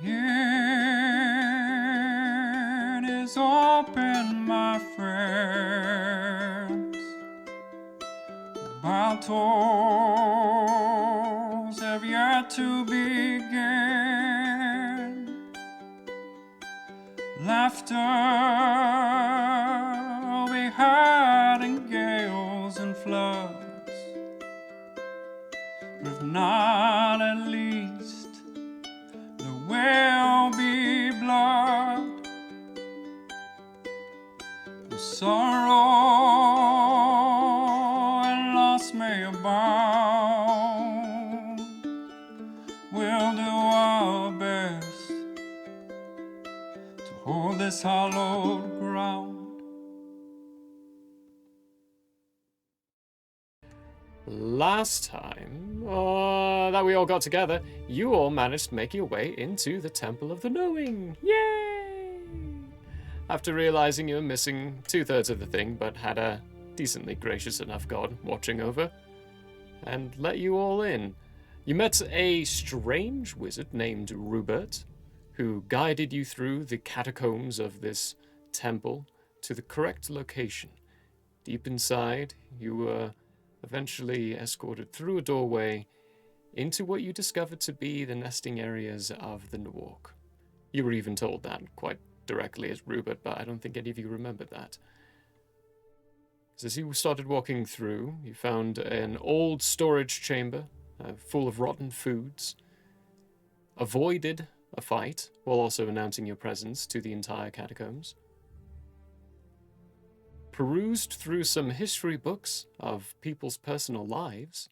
It is open, my friends. Battles have yet to begin. Laughter we had in gales and floods, but if not, at least there will be blood. The sorrow and loss may abound. We'll do our best to hold this hallowed ground. Last time that we all got together, you all managed to make your way into the Temple of the Knowing. Yay! After realizing you were missing 2/3 of the thing, but had a decently gracious enough god watching over, and let you all in. You met a strange wizard named Rupert, who guided you through the catacombs of this temple to the correct location. Deep inside, you were eventually escorted through a doorway into what you discovered to be the nesting areas of the Nawak. You were even told that quite directly as Rupert, but I don't think any of you remembered that. As you started walking through, you found an old storage chamber full of rotten foods, avoided a fight while also announcing your presence to the entire catacombs, perused through some history books of people's personal lives,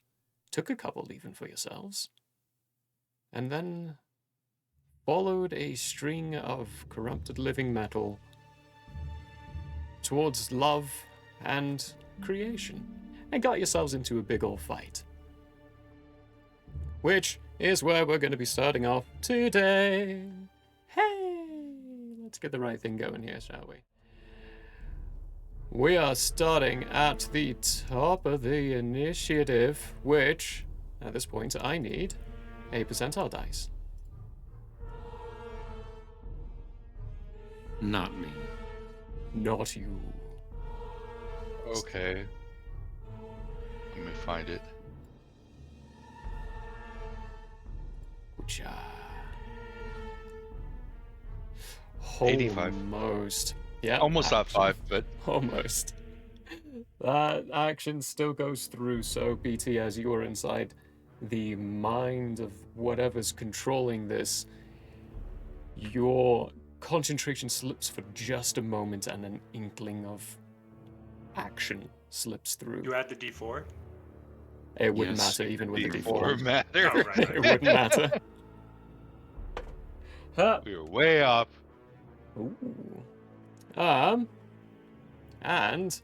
took a couple even for yourselves, and then followed a string of corrupted living metal towards love and creation, and got yourselves into a big old fight. Which is where we're going to be starting off today. Hey! Let's get the right thing going here, shall we? We are starting at the top of the initiative, which, at this point, I need a percentile dice. Not me. Not you. Okay. Let me find it. Which, 85. Almost. Yeah. Almost at 5, but Almost. That action still goes through, so BT, as you are inside the mind of whatever's controlling this, your concentration slips for just a moment and an inkling of action slips through. You add the D4? It wouldn't Yes. matter even with the D4 D4. matter. Oh, right. It wouldn't matter. Huh. We were way up. Ooh. And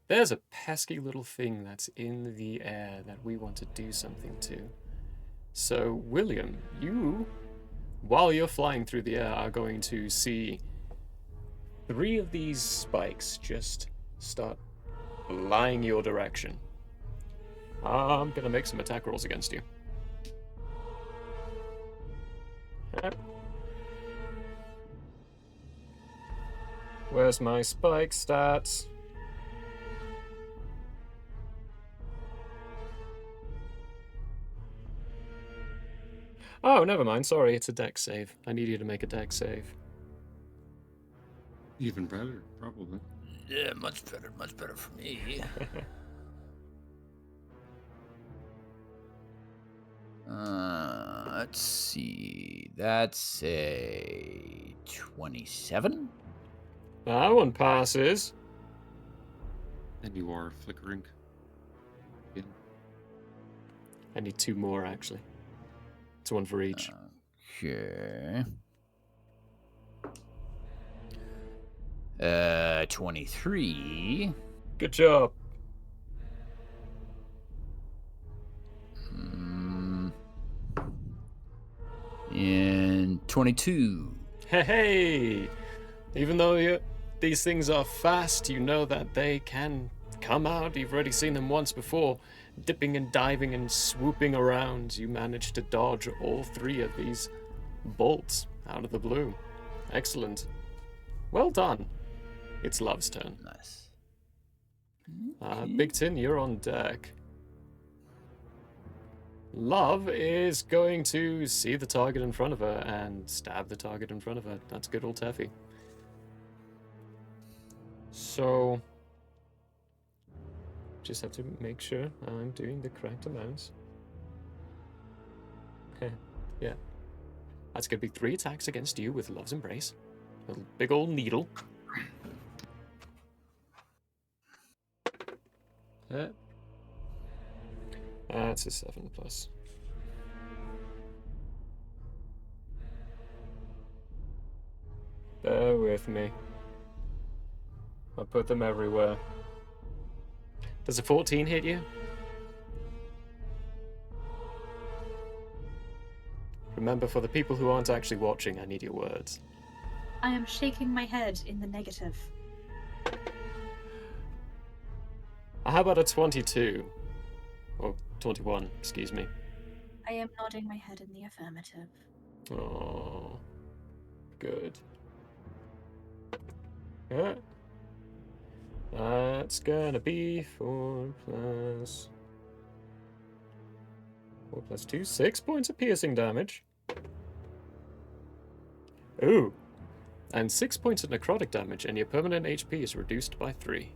there's a pesky little thing that's in the air that we want to do something to. So, William, you, while you're flying through the air, are going to see 3 of these spikes just start flying your direction. I'm gonna make some attack rolls against you. Yep. Where's my spike stats? Oh, never mind. Sorry, it's a dex save. I need you to make a dex save. Even better, probably. Yeah, much better for me. Let's see. That's a 27. That one passes. And you are flickering. Again. I need 2 more, actually. It's 1 for each. Okay. 23. Good job. And 22. Hey! Even though these things are fast, you know that they can come out. You've already seen them once before. Dipping and diving and swooping around, you managed to dodge all 3 of these bolts. out of the blue. Excellent. Well done. It's Love's turn. Nice. Big Tin, you're on deck. Love is going to see the target in front of her and stab the target in front of her. That's good old Teffy. So, just have to make sure I'm doing the correct amounts. Yeah. That's going to be 3 attacks against you with Love's Embrace. A big old needle. That's a 7 plus. Bear with me. I put them everywhere. Does a 14 hit you? Remember, for the people who aren't actually watching, I need your words. I am shaking my head in the negative. How about a 22? Or 21, excuse me. I am nodding my head in the affirmative. Oh, good. Yeah. That's gonna be 4 plus 2, 6 points of piercing damage. Ooh. And 6 points of necrotic damage, and your permanent HP is reduced by 3.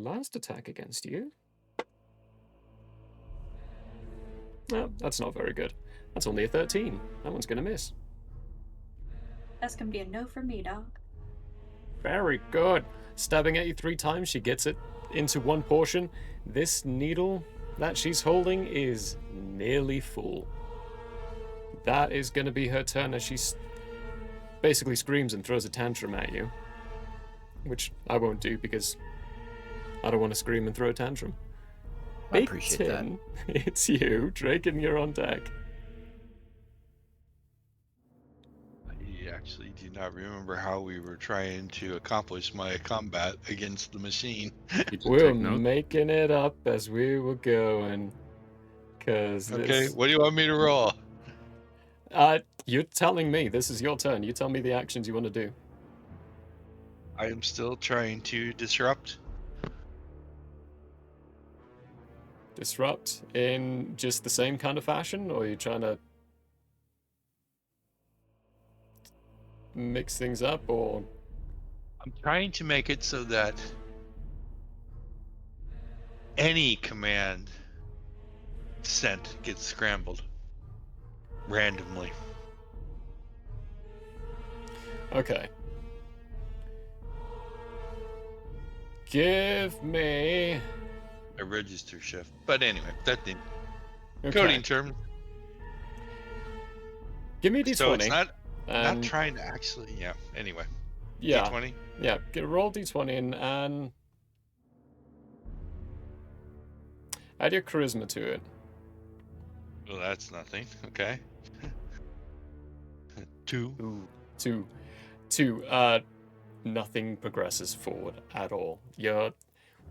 Last attack against you. No, that's not very good. That's only a 13. That one's gonna miss. That's gonna be a no for me, dog. Very good. Stabbing at you 3 times, she gets it into one portion. This needle that she's holding is nearly full. That is going to be her turn as she basically screams and throws a tantrum at you. Which I won't do because I don't want to scream and throw a tantrum. I appreciate that. It's you. Draken, you're on deck. I actually do not remember how we were trying to accomplish my combat against the machine. You just We were take notes. making it up as we were going. Cause Okay, what do you want me to roll? you're telling me. This is your turn. You tell me the actions you want to do. I am still trying to disrupt. Disrupt in just the same kind of fashion, or are you trying to mix things up, or I'm trying to make it so that any command sent gets scrambled randomly. okay. Give me A register shift. But anyway, that thing. okay. Coding terms. Give me a d20. So it's not and trying to actually. Yeah. Anyway. yeah, D20. yeah. Roll d20 and add your charisma to it. Well, that's nothing. Okay. 2. Ooh, 2. Nothing progresses forward at all.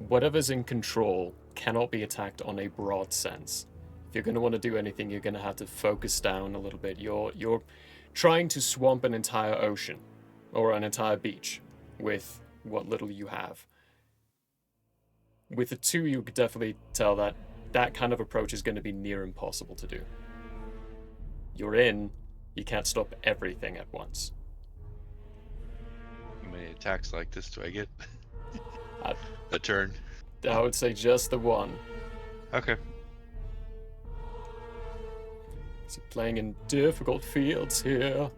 Whatever's in control cannot be attacked on a broad sense. If you're going to want to do anything, you're going to have to focus down a little bit. You're trying to swamp an entire ocean or an entire beach with what little you have. With a 2, you could definitely tell that that kind of approach is going to be near impossible to do. You're in, you can't stop everything at once. How many attacks like this do I get? Uh, A turn. I would say just the one. Okay. So playing in difficult fields here.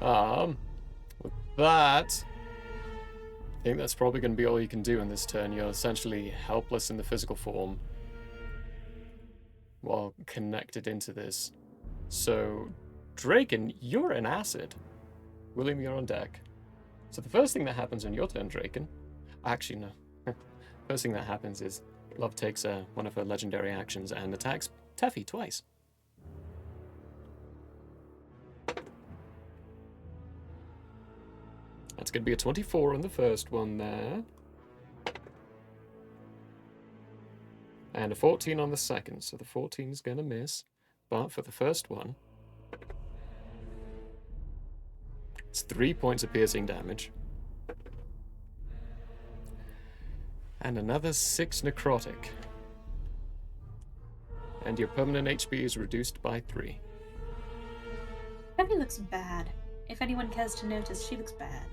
With that, I think that's probably going to be all you can do in this turn. You're essentially helpless in the physical form while connected into this. So, Draken, you're in acid. William, you're on deck. So the first thing that happens on your turn, Draken... Actually, no. First thing that happens is Love takes one of her legendary actions and attacks Teffy twice. That's going to be a 24 on the first one there. and a 14 on the second, so the 14 is going to miss. But for the first one, it's 3 points of piercing damage. And another 6 necrotic. And your permanent HP is reduced by 3. Debbie looks bad. If anyone cares to notice, she looks bad.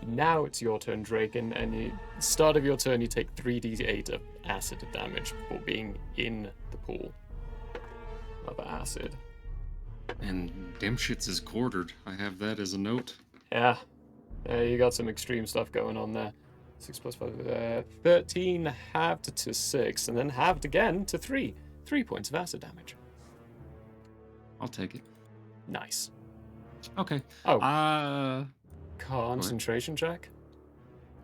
Now it's your turn, Drake, and start of your turn, you take 3d8 of acid damage for being in the pool of acid. And Dimshits is quartered. I have that as a note. Yeah, you got some extreme stuff going on there. 6 plus 5, 13 halved to 6, and then halved again to 3. 3 points of acid damage. I'll take it. Nice. Okay. Oh, concentration check?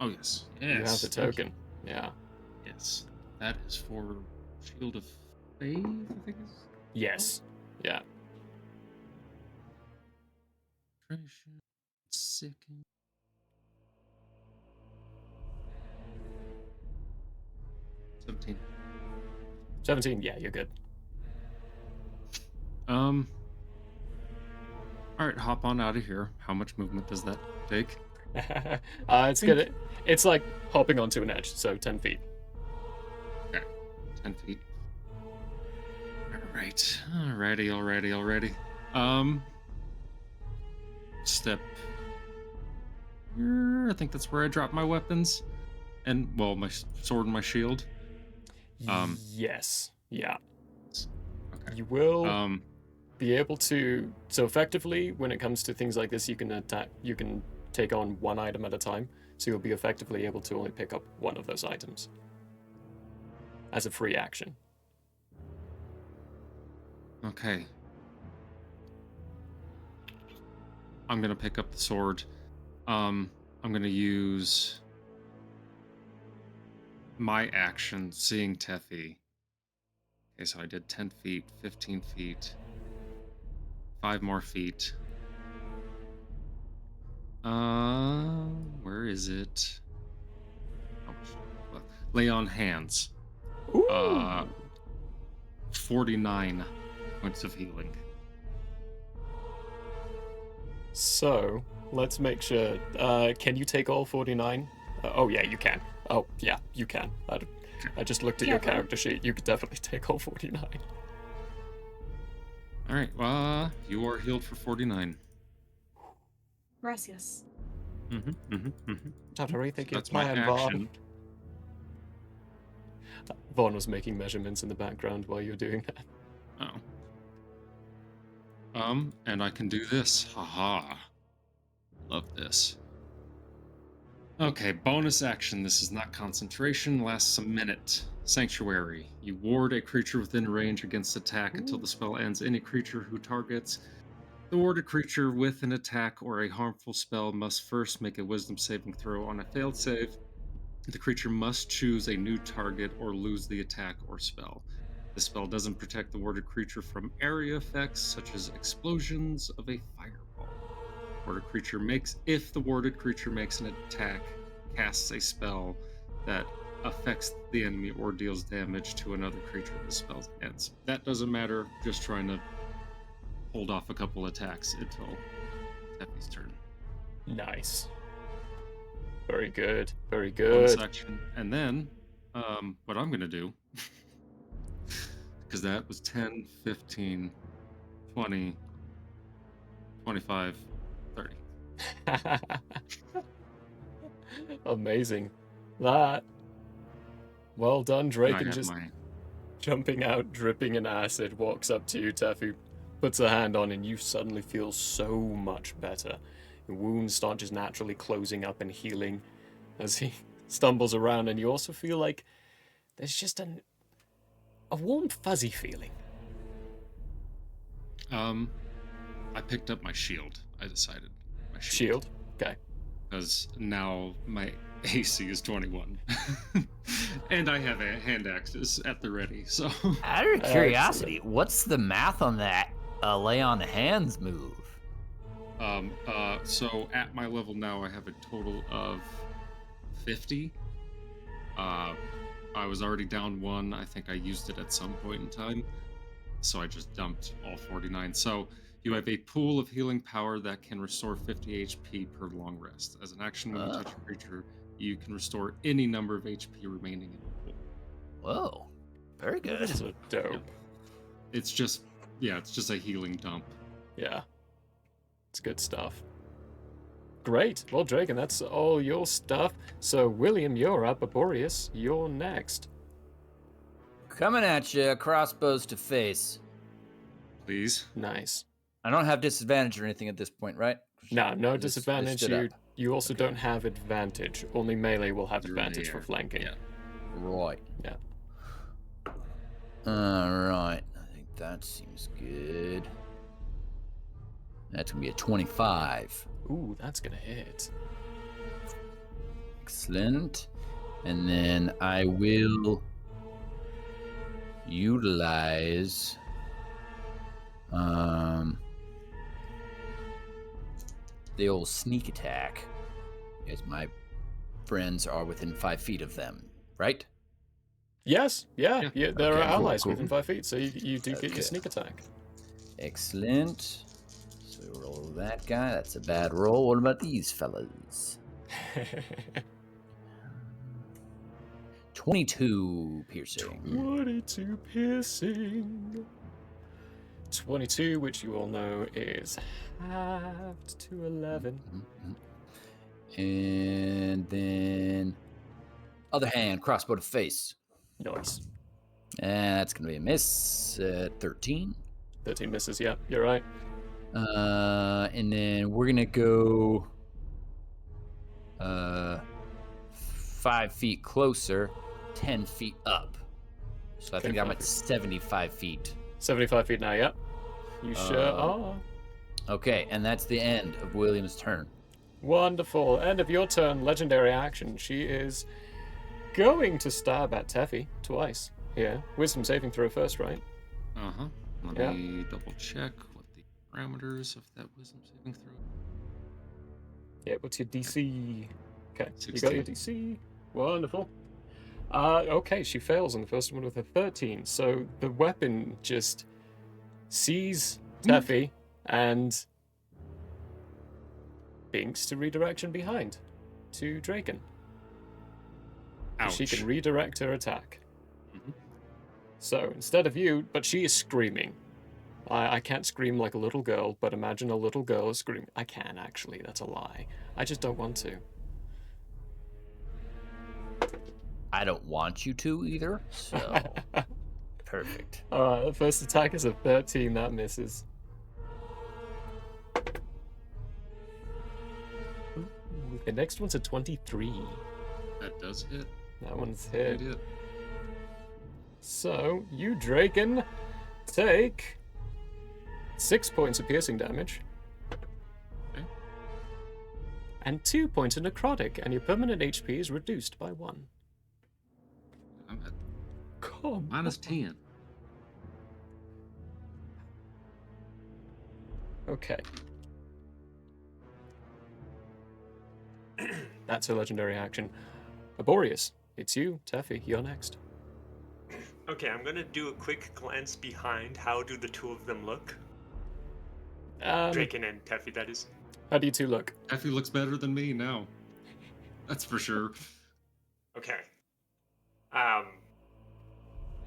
Oh, yes. You have Yes. the token. Yeah. Yes. That is for Shield of Faith, I think it's. Yes. Yeah. Second. $17. 17, yeah, you're good. All right, hop on out of here. How much movement does that take? It's good. It's like hopping onto an edge, so 10 feet. Okay, 10 feet. Alrighty. Step here. I think that's where I drop my weapons. And, well, my sword and my shield. Yes. Yeah. Okay. You will be able to. So effectively, when it comes to things like this, you can attack. You can take on one item at a time. So you'll be effectively able to only pick up one of those items as a free action. Okay. I'm gonna pick up the sword. I'm gonna use my action, seeing Teffy. Okay, so I did 10 feet, 15 feet, 5 more feet. Where is it? Oh, lay on hands. Ooh. 49 points of healing. So let's make sure. Can you take all 49? Oh yeah, you can. Oh yeah, you can. I just looked at your character sheet. You could definitely take all 49. All right. You are healed for 49. Gracias. Don't really think That's it's my mine, action. Vaughn was making measurements in the background while you were doing that. Oh. And I can do this. Haha. Love this. Okay, bonus action. This is not concentration. Lasts a minute. Sanctuary. You ward a creature within range against attack until the spell ends. Any creature who targets the warded creature with an attack or a harmful spell must first make a wisdom saving throw. On a failed save, the creature must choose a new target or lose the attack or spell. The spell doesn't protect the warded creature from area effects, such as explosions of a fireball. If the warded creature makes an attack, casts a spell that affects the enemy or deals damage to another creature, the spell ends. That doesn't matter, just trying to hold off a couple attacks until Teffy's turn. Nice. Very good. Very Bonus good. action. And then, what I'm going to do, because that was 10, 15, 20, 25, 30. Amazing. That. Well done, Drake, and just jumping out, dripping in acid, walks up to you, Teffy, puts a hand on, and you suddenly feel so much better. Your wounds start just naturally closing up and healing as he stumbles around, and you also feel like there's just a warm, fuzzy feeling. I picked up my shield. I decided. My Shield? Okay. Because now my AC is 21. And I have a hand axes at the ready, so... Out of curiosity, what's the math on that lay on hands move? So at my level now, I have a total of 50. I was already down 1. I think I used it at some point in time. So I just dumped all 49. So you have a pool of healing power that can restore 50 HP per long rest. As an action, when you touch a creature, you can restore any number of HP remaining in the pool. Whoa. Very good. Those are dope. It's just a healing dump. Yeah. It's good stuff. Great. Well, Draken, that's all your stuff. So, William, you're up. Boreas, you're next. Coming at you, crossbows to face. Please. Nice. I don't have disadvantage or anything at this point, right? No Just disadvantage. stood up. You also Okay. don't have advantage. Only melee will have You're in the advantage for air. flanking. Yeah. Right. Yeah. Alright. I think that seems good. That's going to be a 25. Ooh, that's gonna hit. Excellent. And then I will utilize the old sneak attack, as my friends are within 5 feet of them, right? Yes. Yeah. There Okay, are cool, allies cool. within 5 feet, so you do get Okay. your sneak attack. Excellent. So we roll that guy. That's a bad roll. What about these fellas? 22 piercing. 22 piercing. 22, which you all know is halved to 11. And then other hand, crossbow to face. Nice. And that's going to be a miss at 13. 13 misses, yeah, you're right. And then we're going to go 5 feet closer, 10 feet up. So I think 10 I'm at 75 feet. 75 feet now, yeah. You sure are. Okay, and that's the end of William's turn. Wonderful. End of your turn. Legendary action. She is going to stab at Teffy twice. Yeah. Wisdom saving throw first, right? Uh-huh. Let Yeah. me double check what the parameters of that wisdom saving throw. Yeah, what's your DC? Okay, you 16. got your DC. Wonderful. Okay, she fails on the first one with a 13. So the weapon just sees Teffy and binks to redirection behind to Draken. Ouch. She can redirect her attack. Mhm. So instead of you, but she is screaming. I can't scream like a little girl, but imagine a little girl is screaming. I can actually, that's a lie. I just don't want to. I don't want you to either, so perfect. Alright, the first attack is a 13, that misses. Ooh, the next one's a 23. That does hit. That one's It hit. hit. So, you, Draken, take 6 points of piercing damage. Okay. And 2 points of necrotic, and your permanent HP is reduced by 1. I'm at Come minus 10. Okay. That's a legendary action. Boreas, it's you, Teffy, you're next. Okay, I'm gonna do a quick glance behind. How do the two of them look? Draken and Teffy, that is. How do you two look? Effie looks better than me now. That's for sure. Okay.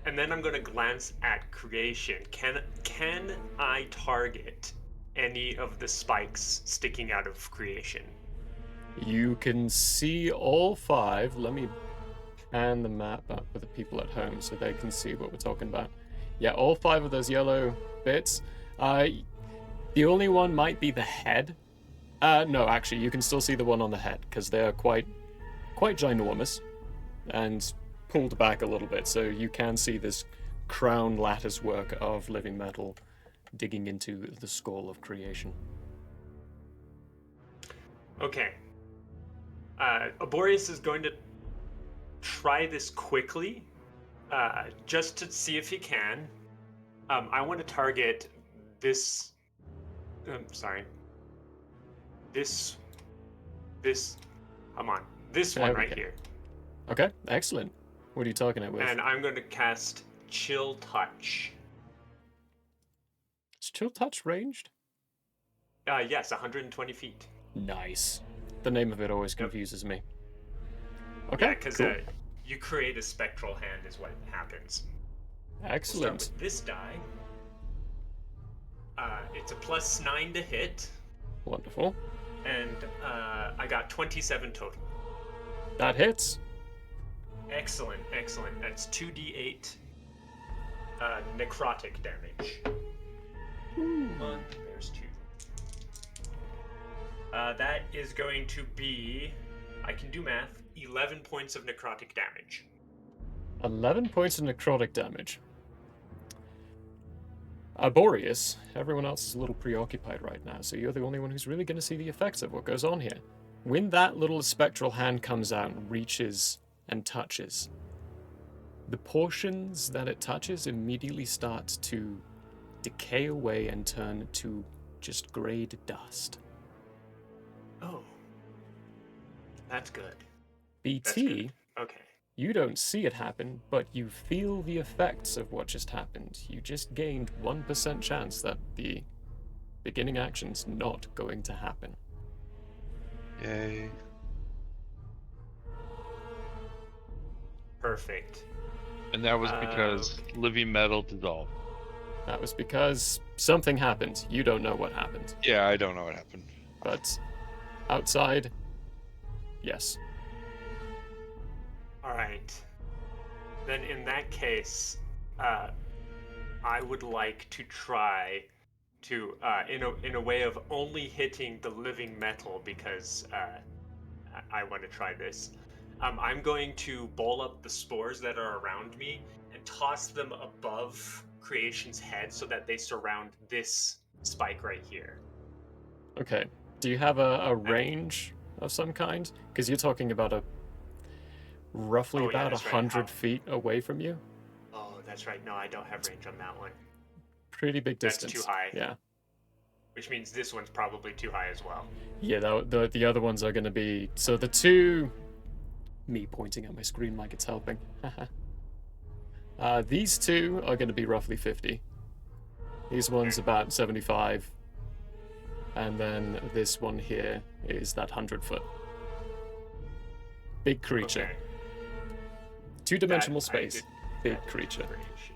And then I'm gonna glance at creation. Can I target any of the spikes sticking out of creation? You can see all 5. Let me pan the map up for the people at home so they can see what we're talking about. Yeah, all 5 of those yellow bits. The only one might be the head. No, actually, you can still see the one on the head because they are quite ginormous and pulled back a little bit, so you can see this crown lattice work of living metal digging into the skull of creation. Okay. Boreas is going to try this quickly, just to see if he can. I want to target this. Sorry. This. Come on. This one There we right go. here. Okay, excellent. What are you talking it with? And I'm going to cast Chill Touch. Is Chill Touch ranged? Yes, 120 feet. Nice. The name of it always confuses me. Okay, Yeah, because cool. you create a spectral hand is what happens. Excellent. We'll start with this die. It's a +9 to hit, Wonderful. and I got 27 total. That hits. Excellent, excellent. That's 2d8 necrotic damage. One, there's 2. That is going to be, I can do math, 11 points of necrotic damage. 11 points of necrotic damage. Boreas, everyone else is a little preoccupied right now, so you're the only one who's really going to see the effects of what goes on here. When that little spectral hand comes out and reaches and touches, the portions that it touches immediately start to decay away and turn to just grayed dust. Oh. That's good. BT, That's good. Okay. you don't see it happen, but you feel the effects of what just happened. You just gained 1% chance that the beginning action's not going to happen. Yay. Perfect. And that was because Okay. living metal dissolved. That was because something happened. You don't know what happened. Yeah, I don't know what happened. But outside, yes. All right. Then in that case, I would like to try to, in a way of only hitting the living metal because I want to try this. I'm going to bowl up the spores that are around me and toss them above Creation's head so that they surround this spike right here. Okay. Do you have a range of some kind? Because you're talking about a roughly Oh, yeah, about that's right. 100 feet away from you. Oh, that's right. No, I don't have range on that one. Pretty big That's distance. too high. Yeah. Which means this one's probably too high as well. Yeah, the other ones are going to be... So the two... Me pointing at my screen like it's helping. These two are going to be roughly 50. These one's about 75. And then this one here is that 100-foot. Big creature. Okay. Two-dimensional That- I space. did- Big that is creature. range.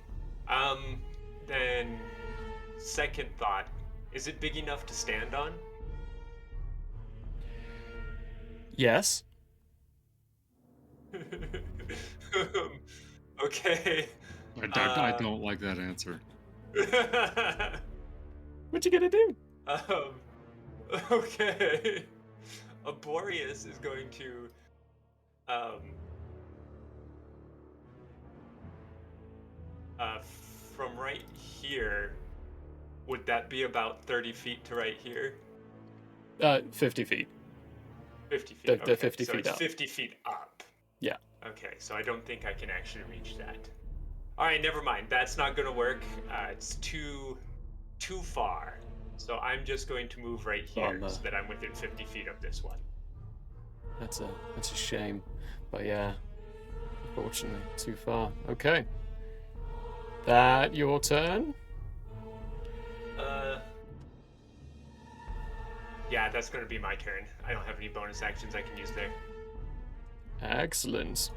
Then second thought, is it big enough to stand on? Yes. Okay. I don't like that answer. What you gonna do? Okay. A Boreas is going to from right here, would that be about 30 feet to right here? 50 feet. 50 feet. The Okay, 50 so feet it's up. 50 feet up. Yeah. Okay, so I don't think I can actually reach that. All right, never mind. That's not going to work. It's too far. So I'm just going to move right here no. so that I'm within 50 feet of this one. That's a shame. But yeah, unfortunately, too far. Okay. That your turn? Yeah, that's going to be my turn. I don't have any bonus actions I can use there. Excellent.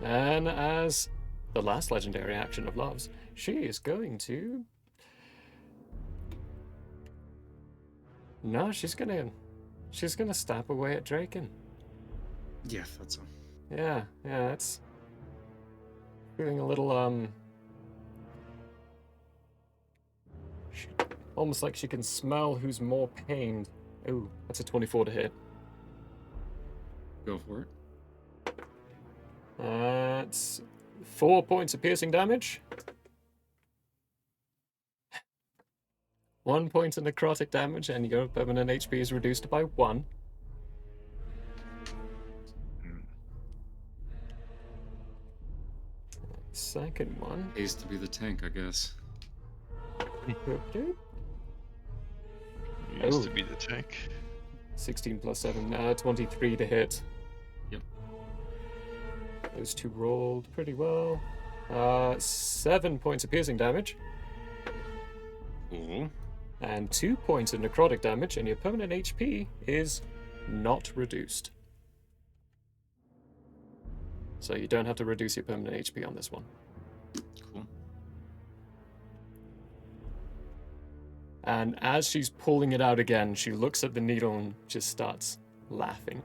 And as the last legendary action of Love's, she is going to... No, she's gonna stab away at Draken. Yeah, that's all. Yeah, that's feeling a little almost like she can smell who's more pained. Ooh, that's a 24 to hit. Go for it. That's 4 points of piercing damage. 1 point of necrotic damage, and your permanent HP is reduced by 1. Second one. Pays to be the tank, I guess. Used Oh. to be the tank. 16 plus 7, 23 to hit. Yep. Those two rolled pretty well. 7 points of piercing damage. Cool. And 2 points of necrotic damage, and your permanent HP is not reduced. So you don't have to reduce your permanent HP on this one. Cool. And as she's pulling it out again, she looks at the needle and just starts laughing.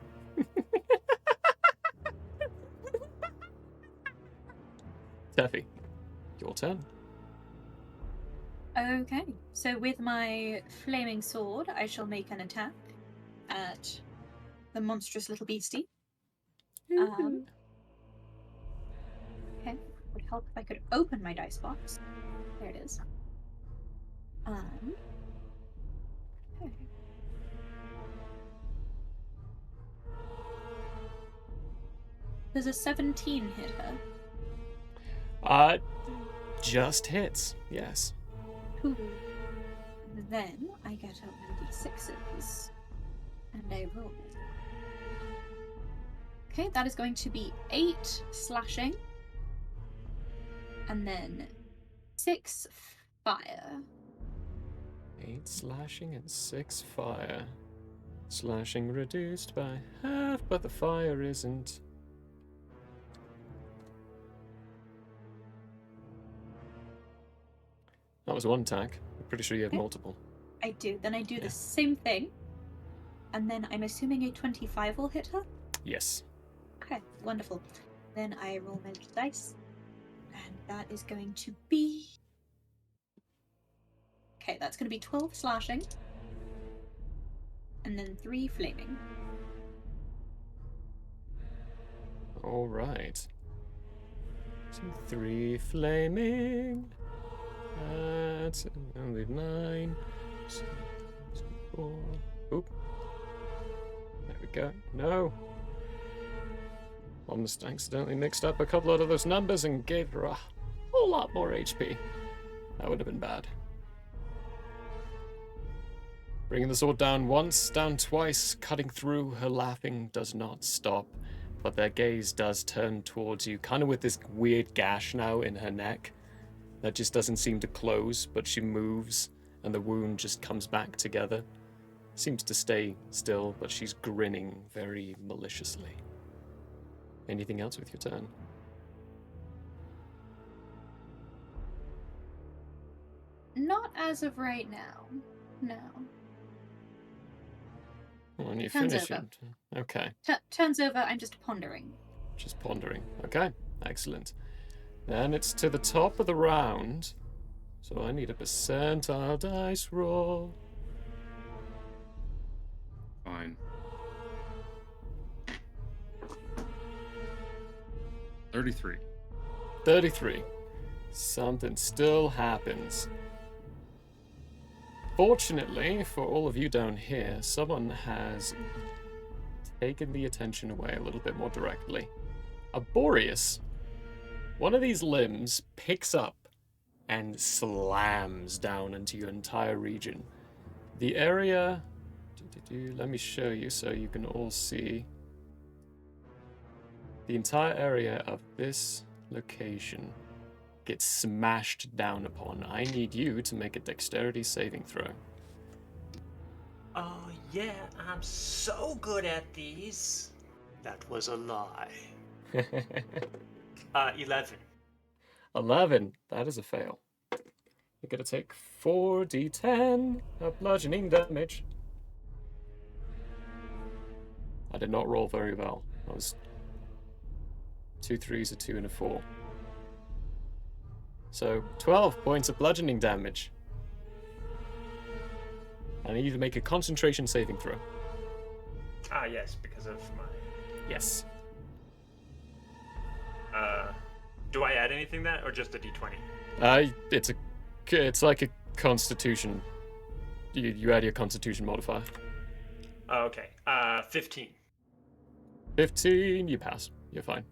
Teffy, your turn. Okay, so with my flaming sword, I shall make an attack at the monstrous little beastie. Okay, would help if I could open my dice box. There it is. Okay. Does a 17 hit her? Just hits, yes. Ooh. Then I get out my d6s and I roll. Okay, that is going to be 8 slashing and then 6 fire. 8 slashing and 6 fire. Slashing reduced by half, but the fire isn't. That was one attack. I'm pretty sure you have multiple. I do. Then I do Yeah. the same thing. And then I'm assuming a 25 will hit her. Yes. Okay, wonderful. Then I roll my little dice. And that is going to be... Okay, that's going to be 12 slashing. And then 3 flaming. All right. 3 flaming. That's only 9. 4. Oop. There we go. No. Almost accidentally mixed up a couple of those numbers and gave her a whole lot more HP. That would have been bad. Bringing the sword down once, down twice, cutting through, her laughing does not stop, but their gaze does turn towards you, kind of with this weird gash now in her neck that just doesn't seem to close, but she moves and the wound just comes back together. Seems to stay still, but she's grinning very maliciously. Anything else with your turn? Not as of right now. No. When you Turns finish over. it. Okay. Turns over, I'm just pondering. Just pondering. Okay, excellent. Then it's to the top of the round. So I need a percentile dice roll. Fine. 33. 33. Something still happens. Fortunately, for all of you down here, someone has taken the attention away a little bit more directly. Boreas, one of these limbs picks up and slams down into your entire region. The area... Let me show you so you can all see. The entire area of this location gets smashed down upon. I need you to make a dexterity saving throw. Oh, yeah, I'm so good at these. That was a lie. 11. 11. That is a fail. You're going to take 4d10 of bludgeoning damage. I did not roll very well. I was 2 3s, a 2, and a 4. So 12 points of bludgeoning damage. I need you to make a concentration saving throw. Ah, yes, because of my... Yes. Do I add anything that, or just a d20? It's like a constitution. You add your constitution modifier. Oh, okay. 15. 15, you pass. You're fine.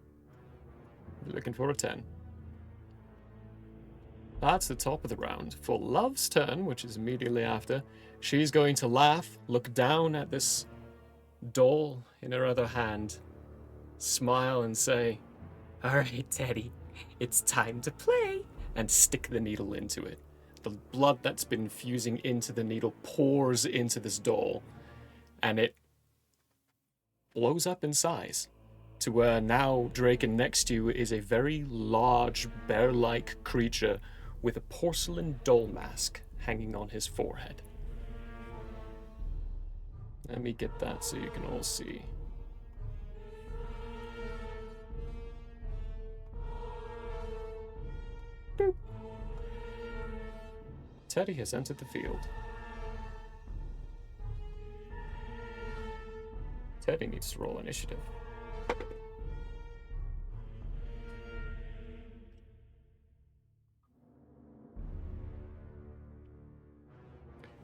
You're looking for a 10. That's the top of the round. For Love's turn, which is immediately after, she's going to laugh, look down at this doll in her other hand, smile and say, All right, Teddy, it's time to play. And stick the needle into it. The blood that's been fusing into the needle pours into this doll, and it blows up in size to where now Draken next to you is a very large, bear-like creature with a porcelain doll mask hanging on his forehead. Let me get that so you can all see. Boop. Teddy has entered the field. Teddy needs to roll initiative.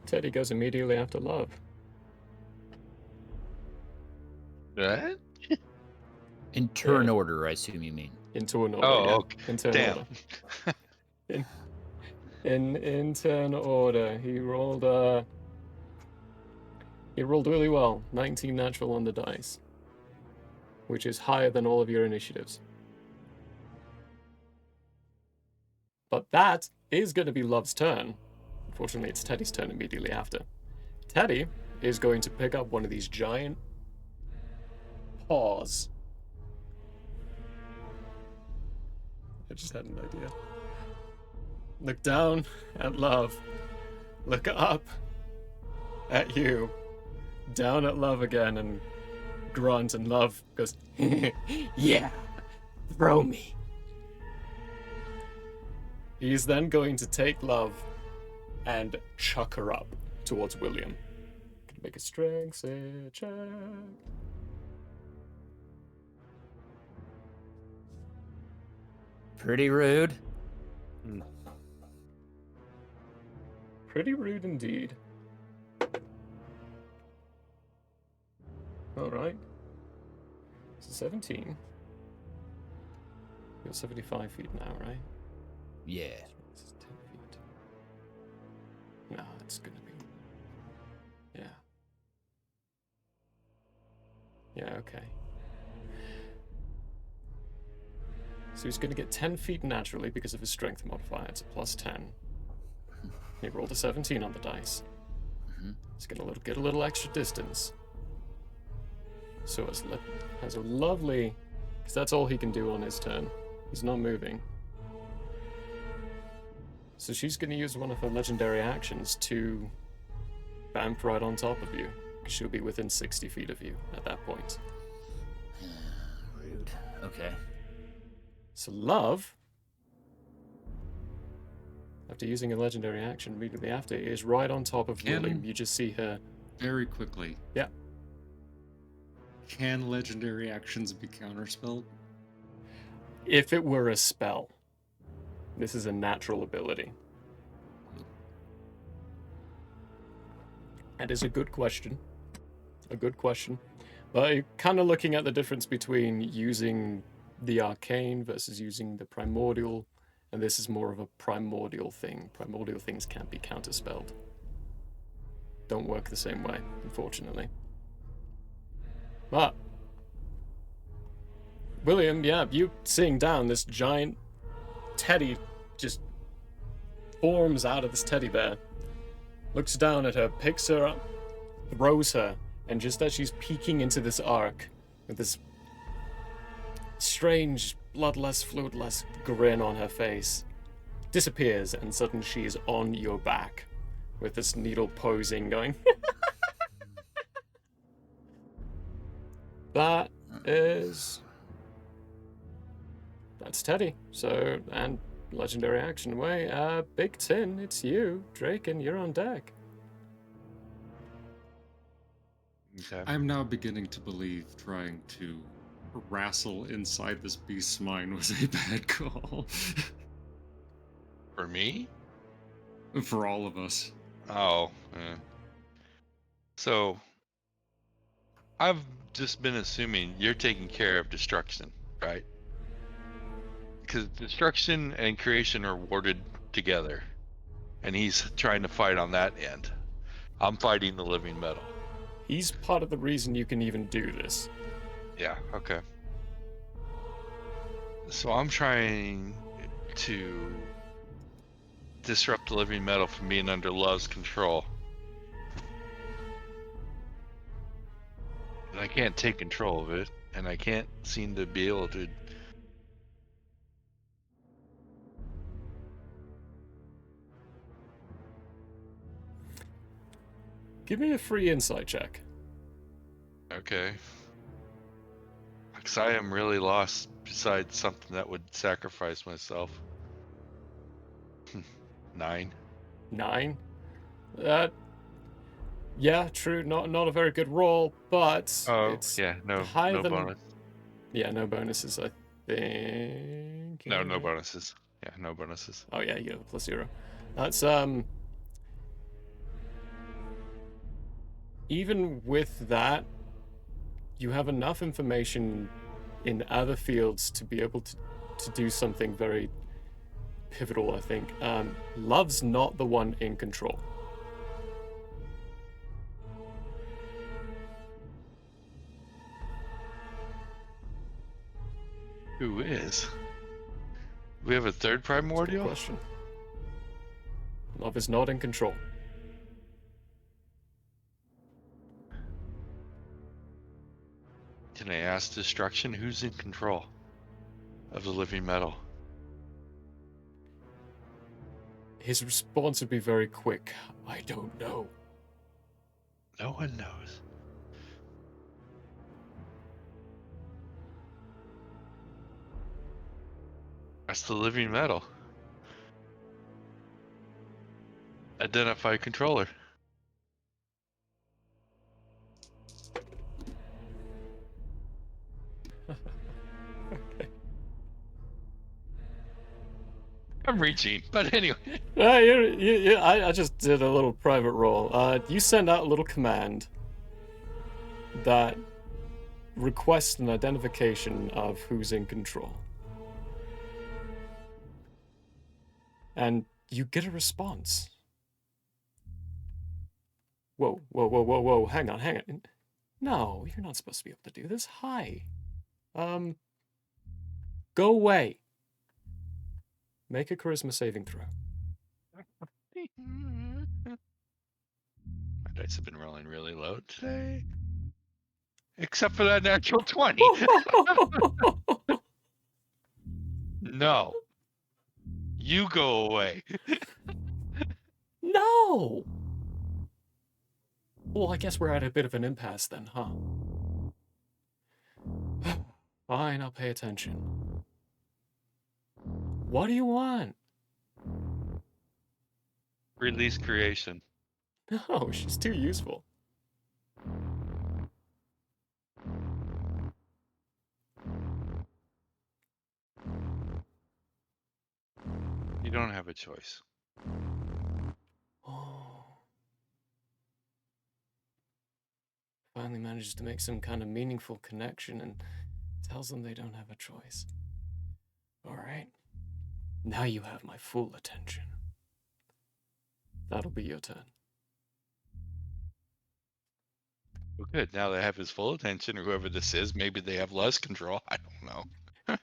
Teddy goes immediately after Love. What? In turn Yeah. order, I assume you mean. Into an order, Oh, yeah. okay. In turn Damn. order. In turn order, he rolled really well. 19 natural on the dice, which is higher than all of your initiatives. But that is going to be Love's turn. Unfortunately, it's Teddy's turn immediately after. Teddy is going to pick up one of these giant paws. I just had an idea. Look down at Love. Look up at you. Down at Love again and grunt, and Love goes, yeah, throw me. He's then going to take Love and chuck her up towards William. Gonna make a strength save check. Pretty rude. Pretty rude indeed. Alright. So 17. You're 75 feet now, right? Yeah. This is 10 feet. No, it's gonna be... Yeah. Yeah, okay. So he's gonna get 10 feet naturally because of his strength modifier. It's a plus 10. He rolled a 17 on the dice. He's gonna get a little extra distance. So has a lovely... Because that's all he can do on his turn. He's not moving. So she's going to use one of her legendary actions to bamf right on top of you. Because she'll be within 60 feet of you at that point. Rude. Okay. So Love, after using a legendary action immediately after, is right on top of Can- William. You just see her... Very quickly. Yeah. Can legendary actions be counterspelled? If it were a spell. This is a natural ability. That is a good question. A good question. But you're kind of looking at the difference between using the arcane versus using the primordial, and this is more of a primordial thing. Primordial things can't be counterspelled. Don't work the same way, unfortunately. But William, yeah, you seeing down this giant teddy just forms out of this teddy bear, looks down at her, picks her up, throws her, and just as she's peeking into this arc with this strange, bloodless, fluidless grin on her face, disappears, and suddenly she is on your back with this needle posing, going. That's Teddy. So, and legendary action away. Big Tin, it's you. Draken, you're on deck. Okay. I'm now beginning to believe trying to wrestle inside this beast's mind was a bad call. For me? For all of us. Oh. So, I've just been assuming you're taking care of destruction, right? Because destruction and creation are warded together. And he's trying to fight on that end. I'm fighting the living metal. He's part of the reason you can even do this. Yeah, okay. So I'm trying to disrupt the living metal from being under love's control. And I can't take control of it, and I can't seem to be able to. Give me a free insight check. Okay. Because I am really lost besides something that would sacrifice myself. 9. 9. Yeah, true. Not a very good roll, but Oh, it's yeah, no higher than. bonus. Yeah, no bonuses. I think. No bonuses. Yeah, no bonuses. Oh yeah, you have a +0. That's Even with that, you have enough information in other fields to be able to do something very pivotal, I think. Love's not the one in control. Who is? We have a third That's a good primordial? question. Love is not in control. Can I ask destruction? Who's in control of the living metal? His response would be very quick. I don't know. No one knows. That's the living metal. Identify controller. Okay. I'm reaching, but anyway. I just did a little private roll. You send out a little command that requests an identification of who's in control. And you get a response. Whoa, whoa, whoa, whoa, whoa, hang on. No, you're not supposed to be able to do this. Hi. Go away. Make a charisma saving throw. My dice have been rolling really low today. Except for that natural 20. No. You go away. No! Well, I guess we're at a bit of an impasse then, huh? Fine, I'll pay attention. What do you want? Release creation. No, she's too useful. You don't have a choice. Oh. Finally manages to make some kind of meaningful connection and tells them they don't have a choice. Alright. Now you have my full attention. That'll be your turn. Well, good. Now they have his full attention, or whoever this is. Maybe they have less control. I don't know.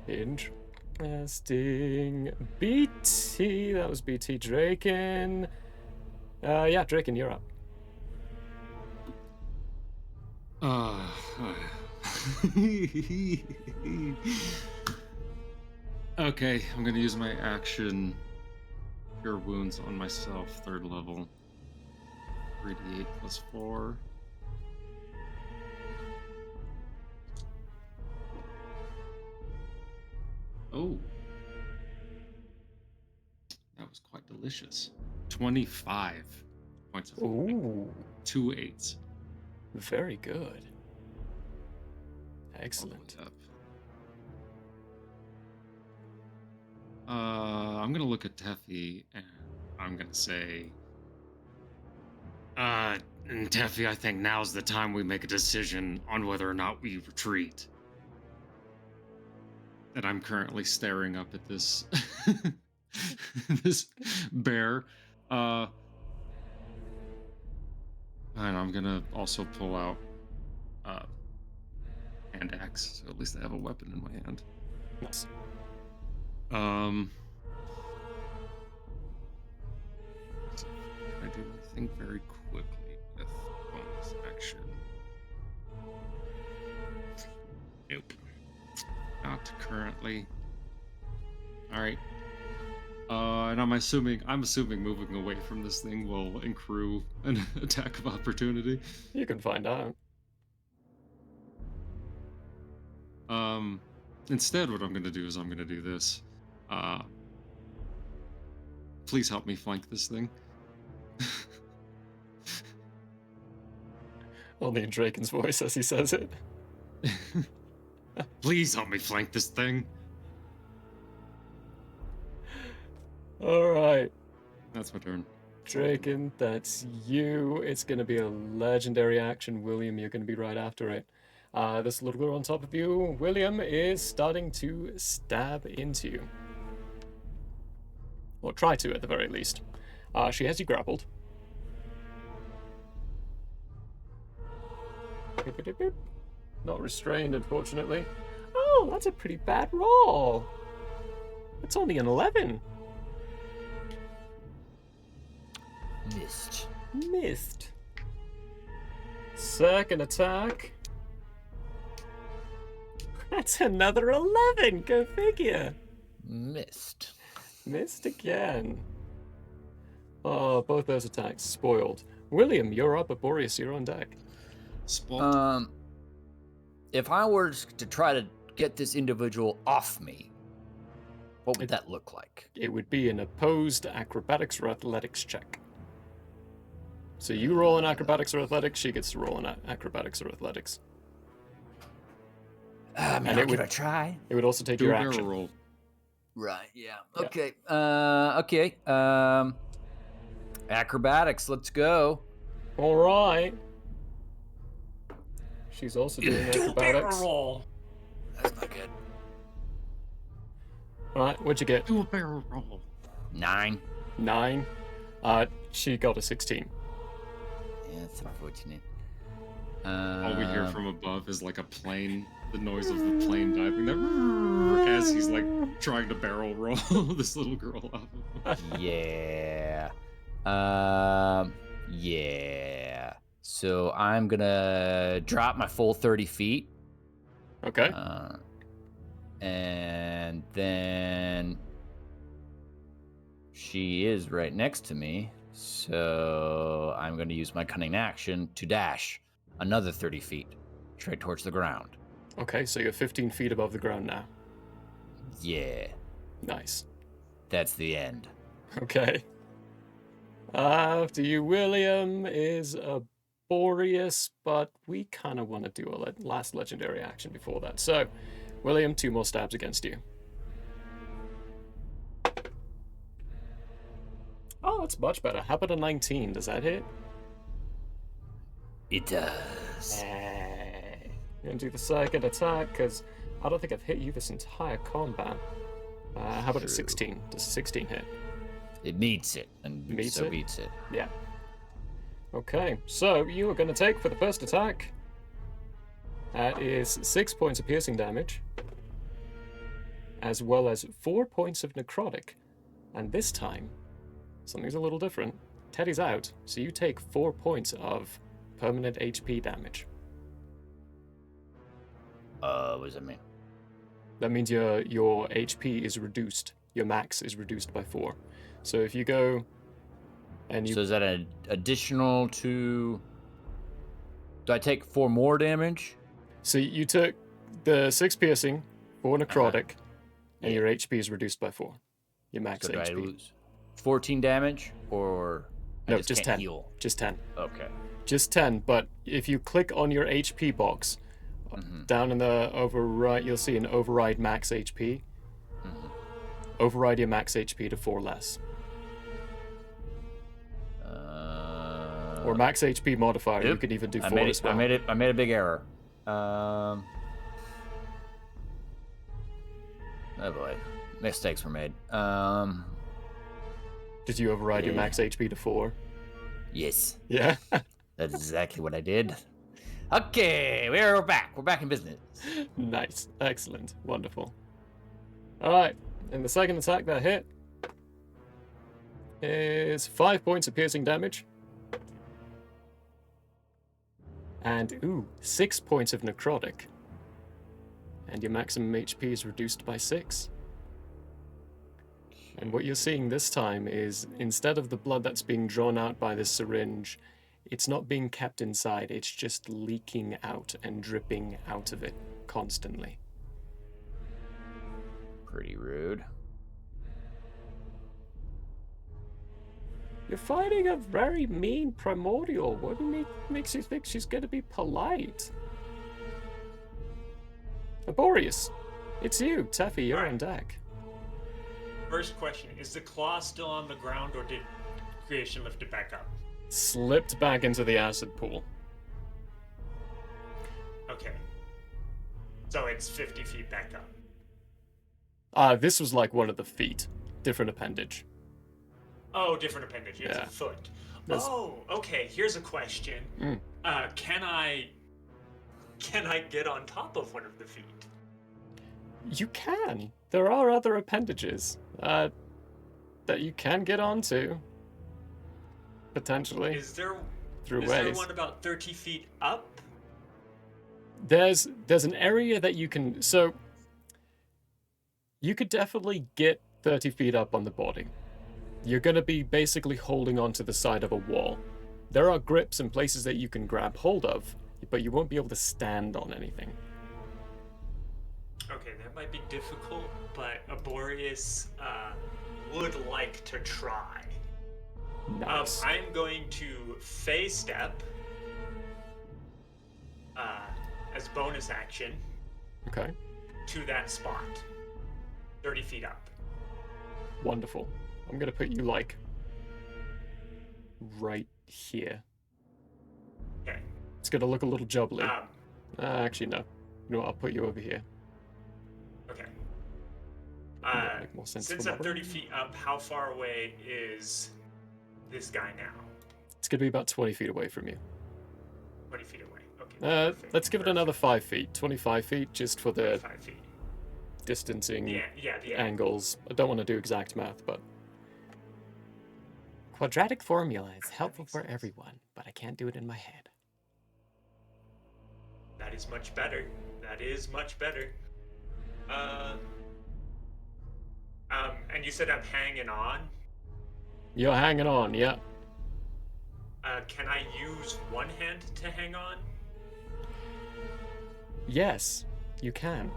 Interesting. BT. That was BT. Draken. Yeah, Draken, you're up. Okay, I'm gonna use my action. Cure wounds on myself, 3rd level. 3d8 plus 4. Oh. That was quite delicious. 25 points of healing. Ooh. 2 8s. Very good. All the way Excellent. up. I'm gonna look at Teffy and I'm gonna say, Teffy, I think now's the time we make a decision on whether or not we retreat. And I'm currently staring up at this this bear. And I'm gonna also pull out hand axe, so at least I have a weapon in my hand. Nice. Can I do anything very quickly with bonus action? Nope. Not currently. Alright. And I'm assuming moving away from this thing will accrue an attack of opportunity. You can find out. Instead, what I'm gonna do is I'm gonna do this. Please help me flank this thing. Only in Draken's voice as he says it. Please help me flank this thing. Alright. That's my turn. Draken, that's you. It's going to be a legendary action. William, you're going to be right after it. This little girl on top of you, William, is starting to stab into you. Or try to, at the very least. She has you grappled. Beep, beep, beep, beep. Not restrained, unfortunately. Oh, that's a pretty bad roll. It's only an 11. Missed. Missed. Second attack. That's another 11. Go figure. Missed. Missed again. Oh, both those attacks spoiled. William, you're up. Boreas, you're on deck. Spot. If I were to try to get this individual off me, what would that look like? It would be an opposed acrobatics or athletics check. So you roll an acrobatics or athletics, she gets to roll an acrobatics or athletics. And it I'll give would- it a try. It would also take Do your a barrel action. roll. Right, yeah. Yeah. Okay. Okay. Acrobatics, let's go. All right. She's also doing acrobatics. All That's not good. right, what'd you get? Do a barrel roll. 9. 9. She got a 16. Yeah, that's unfortunate. All we hear from above is like a plane, the noise of the plane diving there, as he's like trying to barrel roll this little girl off of him. Yeah. Yeah. So I'm gonna drop my full 30 feet. Okay. And then she is right next to me. So I'm gonna use my cunning action to dash another 30 feet straight towards the ground. Okay, so you're 15 feet above the ground now. Yeah. Nice. That's the end. Okay. After you, William, is a Boreas, but we kind of want to do a last legendary action before that. So, William, 2 more stabs against you. Oh, that's much better. How about a 19? Does that hit? It does. I'm going to do the second attack, because I don't think I've hit you this entire combat. How about a 16? Does a 16 hit? It meets it, and Meets so it? beats it. Yeah. Okay, so you are going to take for the first attack. That is 6 points of piercing damage, as well as 4 points of necrotic. And this time, something's a little different. Teddy's out, so you take 4 points of permanent HP damage. What does that mean? That means your HP is reduced. Your max is reduced by 4. So if you go and you... So is that an additional to... Do I take 4 more damage? So you took the 6 piercing, 4 necrotic, and your HP is reduced by 4. Your max So do I HP. lose 14 damage, or No, I just can't 10. heal? Just 10. Okay. Just 10, but if you click on your HP box, down in the override, you'll see an override max HP. Override your max HP to 4 less. Or max HP modifier, you Yep. could even do 4 I made as it, well. I made a big error. Oh boy, mistakes were made. Did you override your Yeah. max HP to 4? Yes, Yeah. that's exactly what I did. Okay, we're back. We're back in business. Nice. Excellent. Wonderful. Alright. And the second attack that hit is 5 points of piercing damage. And, 6 points of necrotic. And your maximum HP is reduced by 6. And what you're seeing this time is, instead of the blood that's being drawn out by this syringe, it's not being kept inside, it's just leaking out and dripping out of it constantly. Pretty rude. You're fighting a very mean primordial. What makes you think she's gonna be polite? Laborious, it's you, Teffy, you're on deck. First question, is the claw still on the ground or did creation lift it back up? Slipped back into the acid pool. Okay. So it's 50 feet back up. This was like one of the feet. Different appendage. Oh, different appendage. It's Yeah. a foot. That's- Oh, okay. Here's a question. Can I get on top of one of the feet? You can. There are other appendages that you can get onto. Potentially. Is there Through is ways. there one about 30 feet up? There's an area that you can... So, you could definitely get 30 feet up on the body. You're going to be basically holding onto the side of a wall. There are grips and places that you can grab hold of, but you won't be able to stand on anything. Okay, that might be difficult, but Aborius would like to try. Nice. I'm going to phase step as bonus action Okay. to that spot, 30 feet up. Wonderful. I'm going to put you, like, right here. Okay. It's going to look a little jubbly. Um, Actually, no. You know what? I'll put you over here. okay. That'll make more sense Since for I'm my 30 feet up, how far away is this guy now? It's going to be about 20 feet away from you. 20 feet away. Okay. perfect, Let's give it another perfect. 5 feet. 25 feet, just for the 5 feet. distancing The angles. I don't want to do exact math, but... Quadratic formula is helpful makes for sense. everyone, but I can't do it in my head. That is much better. That is much better. And you said I'm hanging on. You're hanging on, yeah. Can I use one hand to hang on? Yes, you can.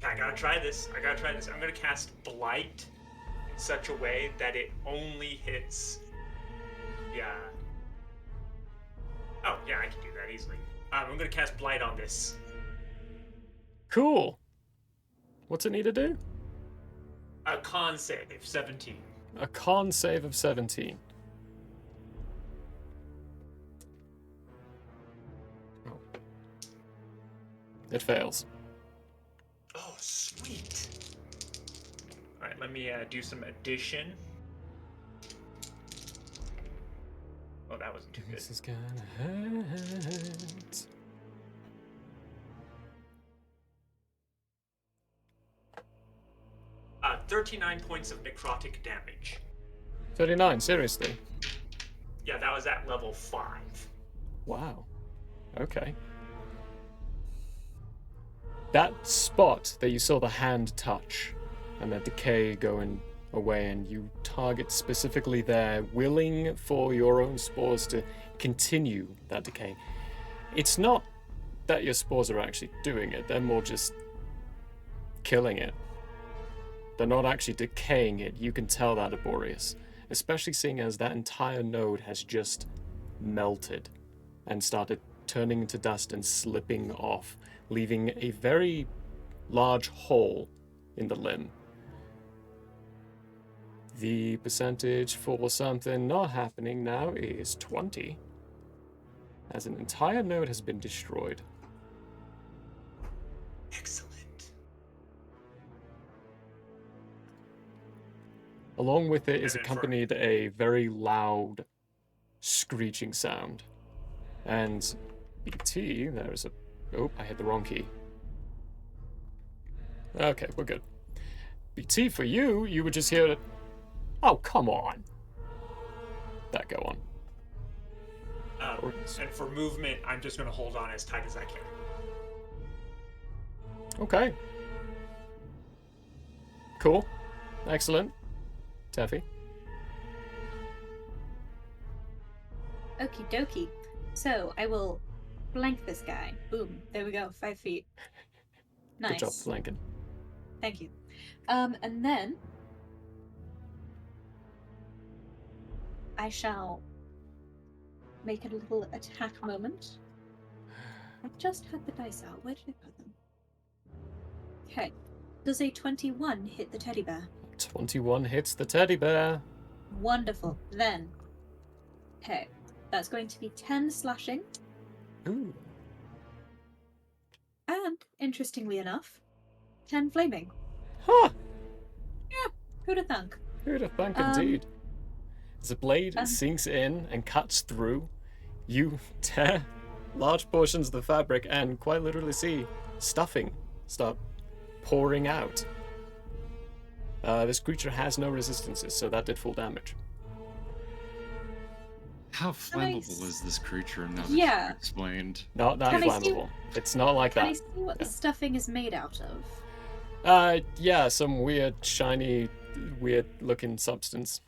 I gotta try this. I'm gonna cast Blight in such a way that it only hits. Yeah. Oh, yeah, I can do that easily. I'm gonna cast Blight on this. Cool. What's it need to do? A con save, 17. A con save of 17. Oh. It fails. Oh, sweet. Alright, let me do some addition. Oh, that wasn't too good. This is gonna hurt. Uh, 39 points of necrotic damage. 39, seriously? Yeah, that was at level 5. Wow. Okay. That spot that you saw the hand touch and the decay going away, and you target specifically there, willing for your own spores to continue that decay. It's not that your spores are actually doing it, they're more just killing it. They're not actually decaying it. You can tell that, Aborius. Especially seeing as that entire node has just melted and started turning into dust and slipping off, leaving a very large hole in the limb. The percentage for something not happening now is 20, as an entire node has been destroyed. Excellent. Along with it is And then accompanied a very loud screeching sound. And BT, there is a... Oh, I hit the wrong key. Okay, we're good. BT, for you, you would just hear it. Oh, come on. That go on. And for movement, I'm just going to hold on as tight as I can. Okay. Cool. Excellent. Taffy. Okie dokie. So I will flank this guy. Boom. There we go. 5 feet. Nice. Good job flanking. Thank you. And then I shall make a little attack moment. I just had the dice out. Where did I put them? Okay. Does a 21 hit the teddy bear? 21 hits the teddy bear. Wonderful. Then, okay, that's going to be 10 slashing. Ooh. And, interestingly enough, 10 flaming. Huh! Yeah, who'd have thunk? Who'd have thunk indeed? As the blade sinks in and cuts through, you tear large portions of the fabric and quite literally see stuffing start pouring out. This creature has no resistances, so that did full damage. How flammable is this creature now that Yeah. you've explained? Not that Can I see- flammable. It's not like Can I that. see what the stuffing is made out of? Yeah, some weird, shiny, weird-looking substance.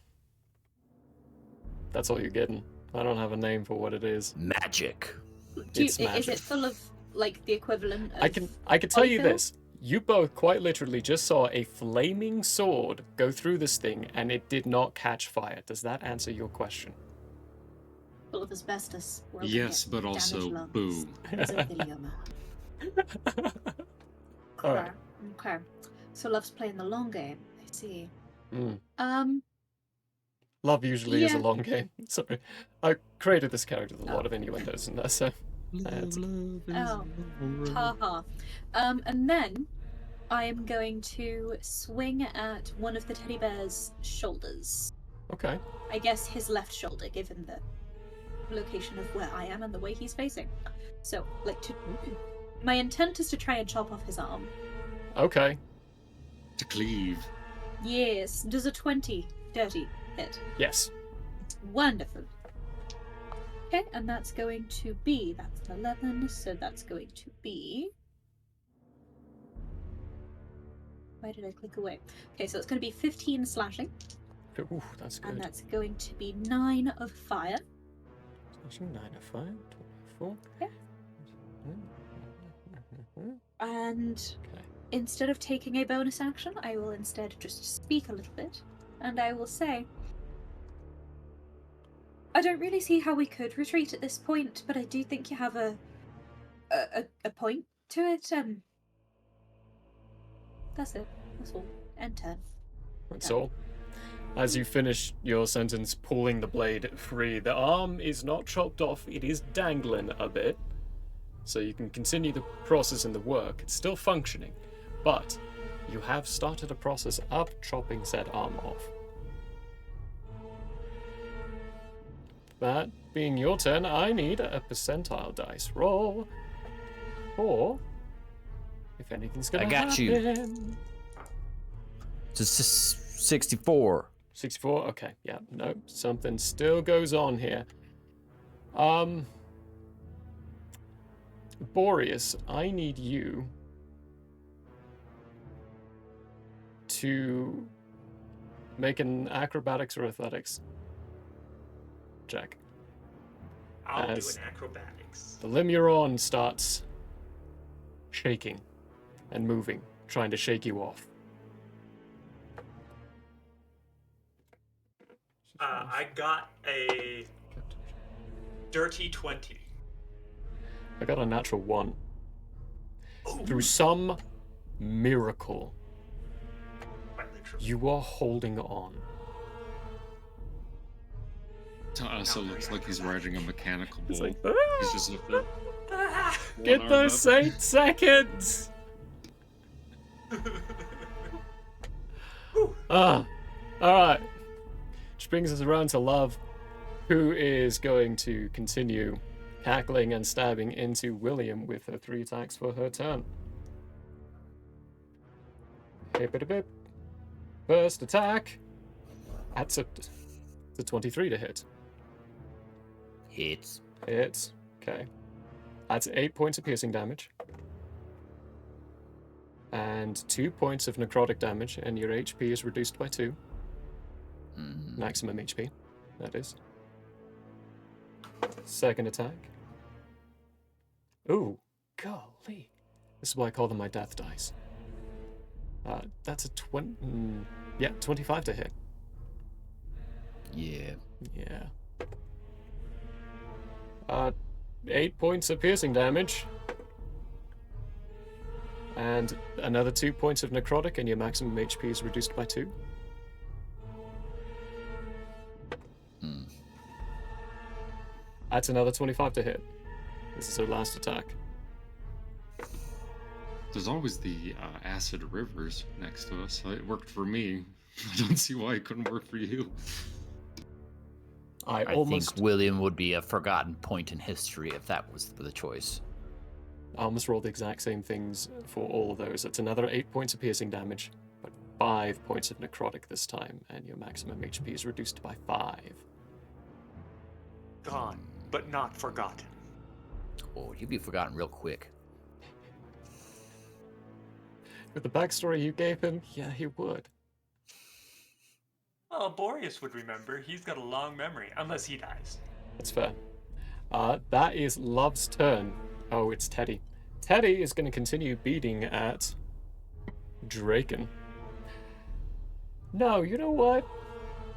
That's all you're getting. I don't have a name for what it is. Magic. It's Is magic. it full of, like, the equivalent of... I can tell you polyfill? this. You both quite literally just saw a flaming sword go through this thing, and it did not catch fire. Does that answer your question? Full of asbestos. Yes, but also boo. Mesothelioma. All right. Okay. So Love's playing the long game. I see. Mm. Love usually is a Yeah. long game. Sorry. I created this character with a lot of innuendos in there, so... Oh. Haha. And then I am going to swing at one of the teddy bear's shoulders. Okay. I guess his left shoulder, given the location of where I am and the way he's facing. So, my intent is to try and chop off his arm. Okay. To cleave. Yes. Does a 20 dirty hit? Yes. Wonderful. Okay, and that's going to be, that's an 11, so that's going to be... Why did I click away? Okay, so it's going to be 15 slashing. Ooh, that's good. And that's going to be 9 of fire. 9 of 5, 24. Okay. And Okay. instead of taking a bonus action, I will instead just speak a little bit. And I will say... I don't really see how we could retreat at this point, but I do think you have a point to it. That's it. That's all. End turn. That's all. As you finish your sentence, pulling the blade free, the arm is not chopped off, it is dangling a bit. So you can continue the process in the work. It's still functioning, but you have started a process of chopping said arm off. That being your turn, I need a percentile dice roll. Or, if anything's gonna I got happen... you. It's a 64. 64? Okay, yeah, no, something still goes on here. Boreas, I need you to make an acrobatics or athletics check. I'll do As an acrobatics. the limb you're on starts shaking and moving, trying to shake you off. I got a dirty 20. I got a natural 1. Ooh. Through some miracle, Quite literally. you are holding on. To us, it looks like he's riding a mechanical bull. It's like, He's just up there. get One those arm up. 8 seconds! Alright. Which brings us around to Love, who is going to continue cackling and stabbing into William with her 3 attacks for her turn. Hip-a-da-bip. First attack. That's a 23 to hit. Hits. Hits. Okay. That's 8 points of piercing damage. And 2 points of necrotic damage, and your HP is reduced by 2. Maximum HP, that is. Second attack. Ooh, golly. This is why I call them my death dice. That's a 25 to hit. Yeah. Yeah. 8 points of piercing damage. And another 2 points of necrotic, and your maximum HP is reduced by 2. That's another 25 to hit. This is her last attack. There's always the acid rivers next to us. It worked for me. I don't see why it couldn't work for you. I think William would be a forgotten point in history if that was the choice. I almost rolled the exact same things for all of those. It's another 8 points of piercing damage, but 5 points of necrotic this time, and your maximum HP is reduced by 5. Gone, but not forgotten. Oh, he'd be forgotten real quick. With the backstory you gave him, yeah, he would. Oh, Boreas would remember. He's got a long memory, unless he dies. That's fair. That is Love's turn. Oh, it's Teddy. Teddy is going to continue beating at Draken. No, you know what?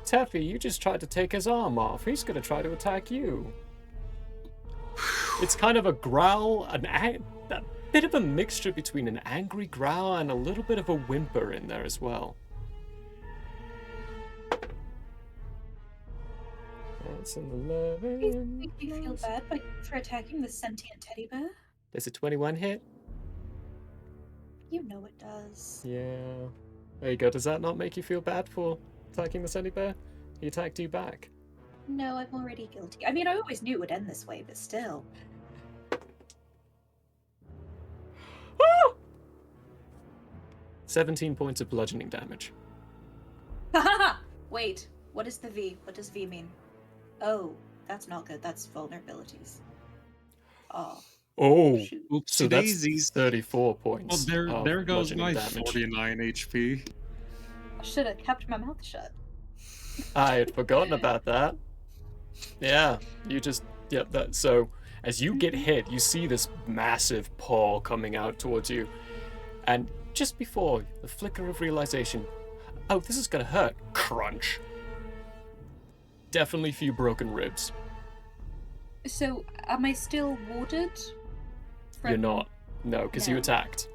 Teffy, you just tried to take his arm off. He's going to try to attack you. It's kind of a growl, a bit of a mixture between an angry growl and a little bit of a whimper in there as well. That's an 11. Please make me feel bad for attacking the sentient teddy bear. Does a 21 hit? You know it does. Yeah. There you go. Does that not make you feel bad for attacking the Sandy Bear? He attacked you back. No, I'm already guilty. I mean, I always knew it would end this way, but still. 17 points of bludgeoning damage. Wait, what is the V? What does V mean? Oh, that's not good. That's vulnerabilities. Oh, Oopsie so that's daisies. 34 points. Well, there goes bludgeoning my damage. 49 HP. I should have kept my mouth shut. I had forgotten about that. Yeah, so as you get hit, you see this massive paw coming out towards you. And just before the flicker of realization, oh, this is gonna hurt. Crunch. Definitely a few broken ribs. So, am I still warded? You're not. No, because you No. attacked.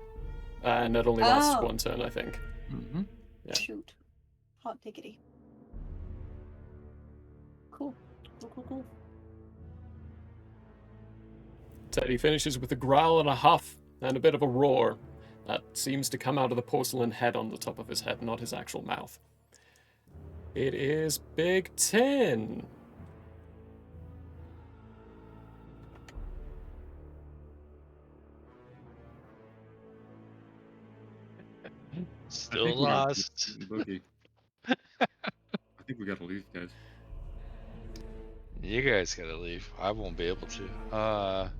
And it only lasts Oh. one turn, I think. Mm-hmm. Yeah. Shoot. Hot diggity. Cool. Cool. Teddy finishes with a growl and a huff and a bit of a roar that seems to come out of the porcelain head on the top of his head, not his actual mouth. It is Big 10. Still lost. Boogie. I think we gotta leave, guys. You guys gotta leave. I won't be able to.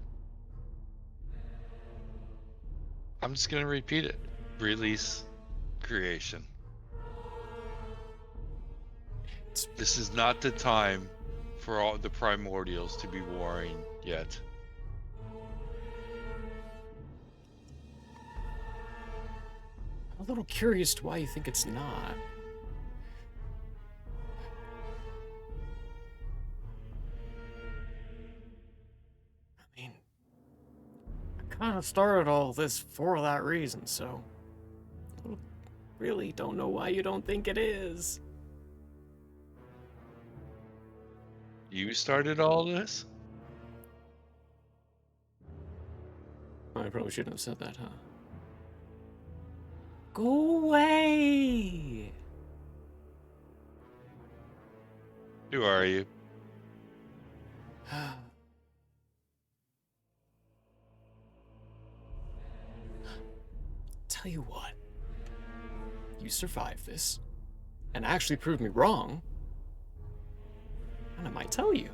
I'm just gonna repeat it. Release creation. This is not the time for all the primordials to be warring yet. I'm a little curious to why you think it's not. I mean, I kind of started all this for that reason, so I really don't know why you don't think it is. You started all this? I probably shouldn't have said that, huh? Go away! Who are you? tell you what. You survived this, and actually proved me wrong, and I might tell you.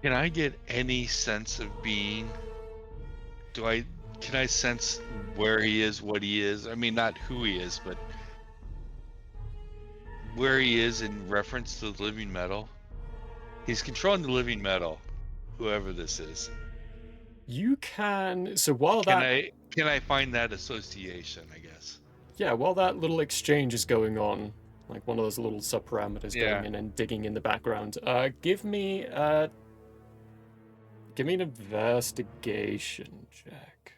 Can I get any sense of being? Can I sense where he is, what he is? I mean, not who he is, but where he is in reference to the living metal. He's controlling the living metal, whoever this is. You can. So while Can that, I find that association? I guess. yeah, while that little exchange is going on, like one of those little sub-parameters Yeah. going in and digging in the background, give me an investigation check.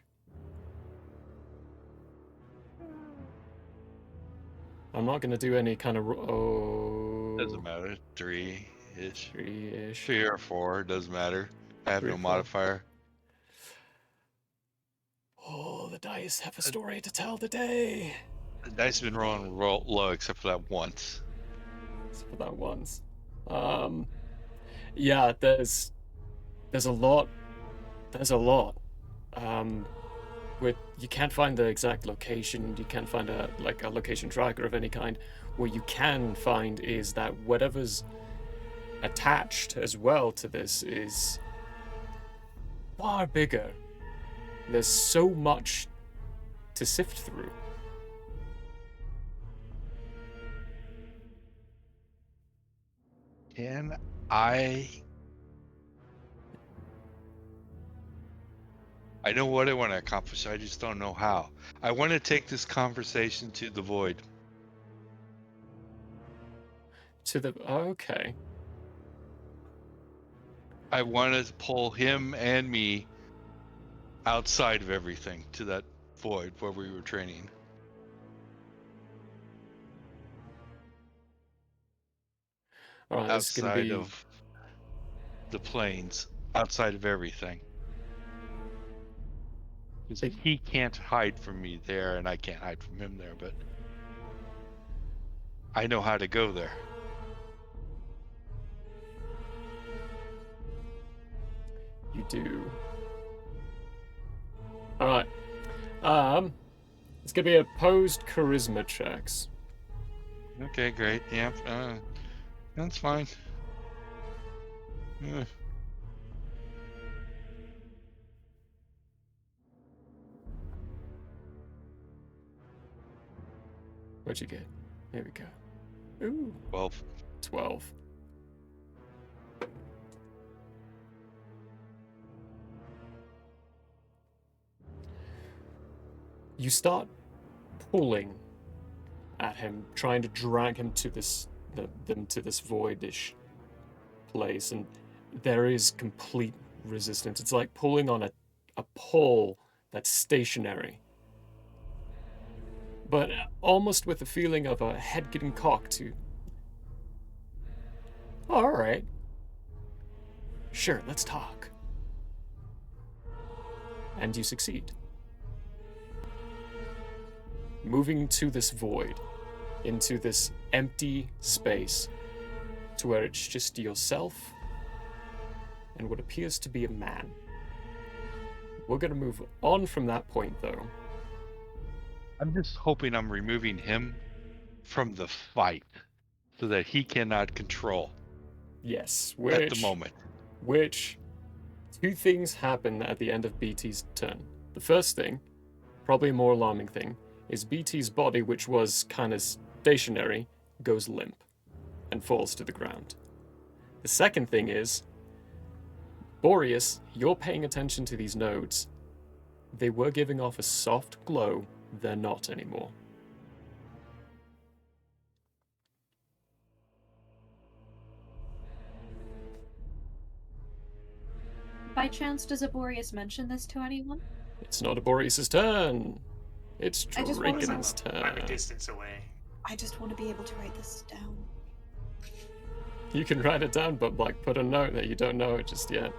I'm not gonna do any kind of Doesn't matter. 3-ish. 3-ish. 3 or 4 doesn't matter. I have 3 no or 4. modifier. Oh, the dice have a story to tell today. The dice have been rolling low except for that once. Except for that once. Yeah, there's a lot. There's a lot. Where you can't find the exact location. You can't find a location tracker of any kind. What you can find is that whatever's attached as well to this is far bigger. There's so much to sift through. Can I know what I want to accomplish, I just don't know how. I want to take this conversation to the void. Okay. I want to pull him and me outside of everything to that void where we were training. All right, this is gonna Outside be of the planes, outside of everything. Because he can't hide from me there, and I can't hide from him there, but I know how to go there. You do. All right. It's gonna be opposed charisma checks. Okay, great. Yeah, that's fine. What'd you get? Here we go. Ooh. 12. 12. You start pulling at him, trying to drag him to this voidish place, and there is complete resistance. It's like pulling on a pole that's stationary, but almost with the feeling of a head getting cocked to. All right. Sure, let's talk. And you succeed. Moving to this void, into this empty space, to where it's just yourself and what appears to be a man. We're gonna move on from that point, though. I'm just hoping I'm removing him from the fight so that he cannot control Yes, at the moment. Which, two things happen at the end of BT's turn. The first thing, probably a more alarming thing, is BT's body, which was kind of stationary, goes limp and falls to the ground. The second thing is, Boreas, you're paying attention to these nodes. They were giving off a soft glow, they're not anymore. By chance, does Aborius mention this to anyone? It's not Boreas' turn. It's I just wanted Draken's turn. I'm a distance away. I just want to be able to write this down. You can write it down, but put a note that you don't know it just yet.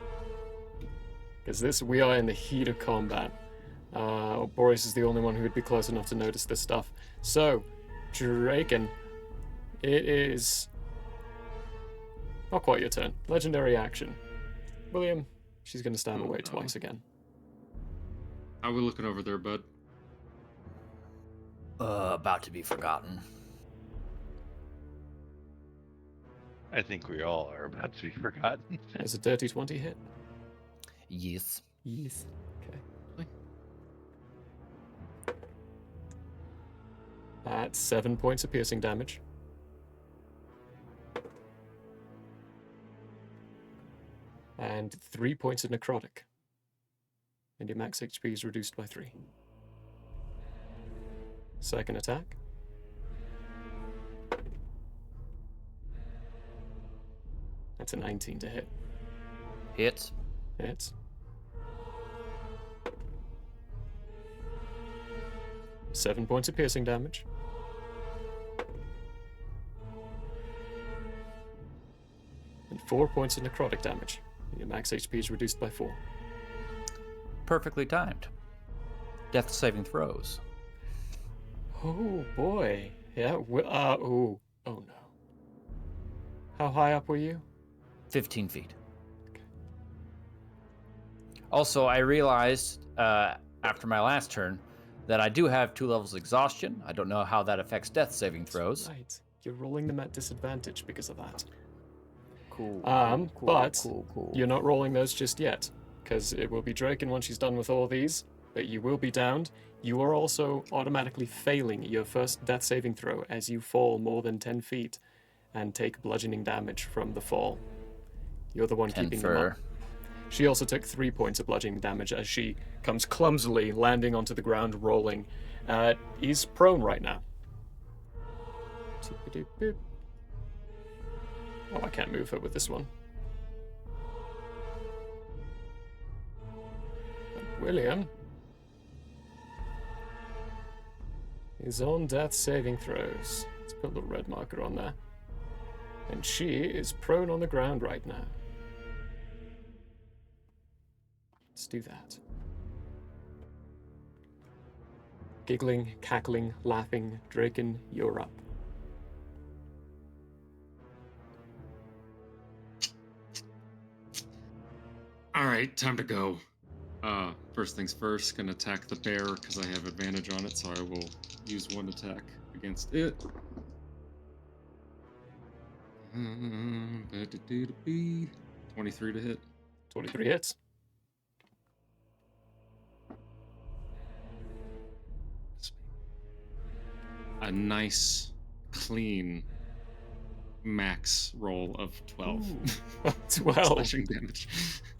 Because we are in the heat of combat. Boreas is the only one who would be close enough to notice this stuff. So, Draken, it is not quite your turn. Legendary action. William, She's going to stand Oh, away no. twice again. How are we looking over there, bud? About to be forgotten. I think we all are about to be forgotten. There's a dirty 20 hit. Yes. Yes. Okay. That's 7 points of piercing damage. And 3 points of necrotic. And your max HP is reduced by 3. Second attack. That's a 19 to hit. Hits. Hits. 7 points of piercing damage. And 4 points of necrotic damage. Your max HP is reduced by 4. Perfectly timed. Death saving throws. Oh boy. Yeah. Oh no. How high up were you? 15 feet. Also, I realized after my last turn that I do have 2 levels of exhaustion. I don't know how that affects death saving throws. Right. You're rolling them at disadvantage because of that. Cool. But you're not rolling those just yet, because it will be Draken once she's done with all these, but you will be downed. You are also automatically failing your first death saving throw as you fall more than 10 feet and take bludgeoning damage from the fall. You're the one keeping them up. She also took 3 points of bludgeoning damage as she comes clumsily landing onto the ground, rolling. He's prone right now. Tippity-bip. Oh, I can't move her with this one. But William is on death saving throws. Let's put a little red marker on there. And she is prone on the ground right now. Let's do that. Giggling, cackling, laughing, Draken, you're up. All right, time to go. First things first, gonna attack the bear because I have advantage on it, so I will use 1 attack against it. 23 to hit. 23 hits. A nice, clean max roll of 12. Ooh. 12. Slashing damage.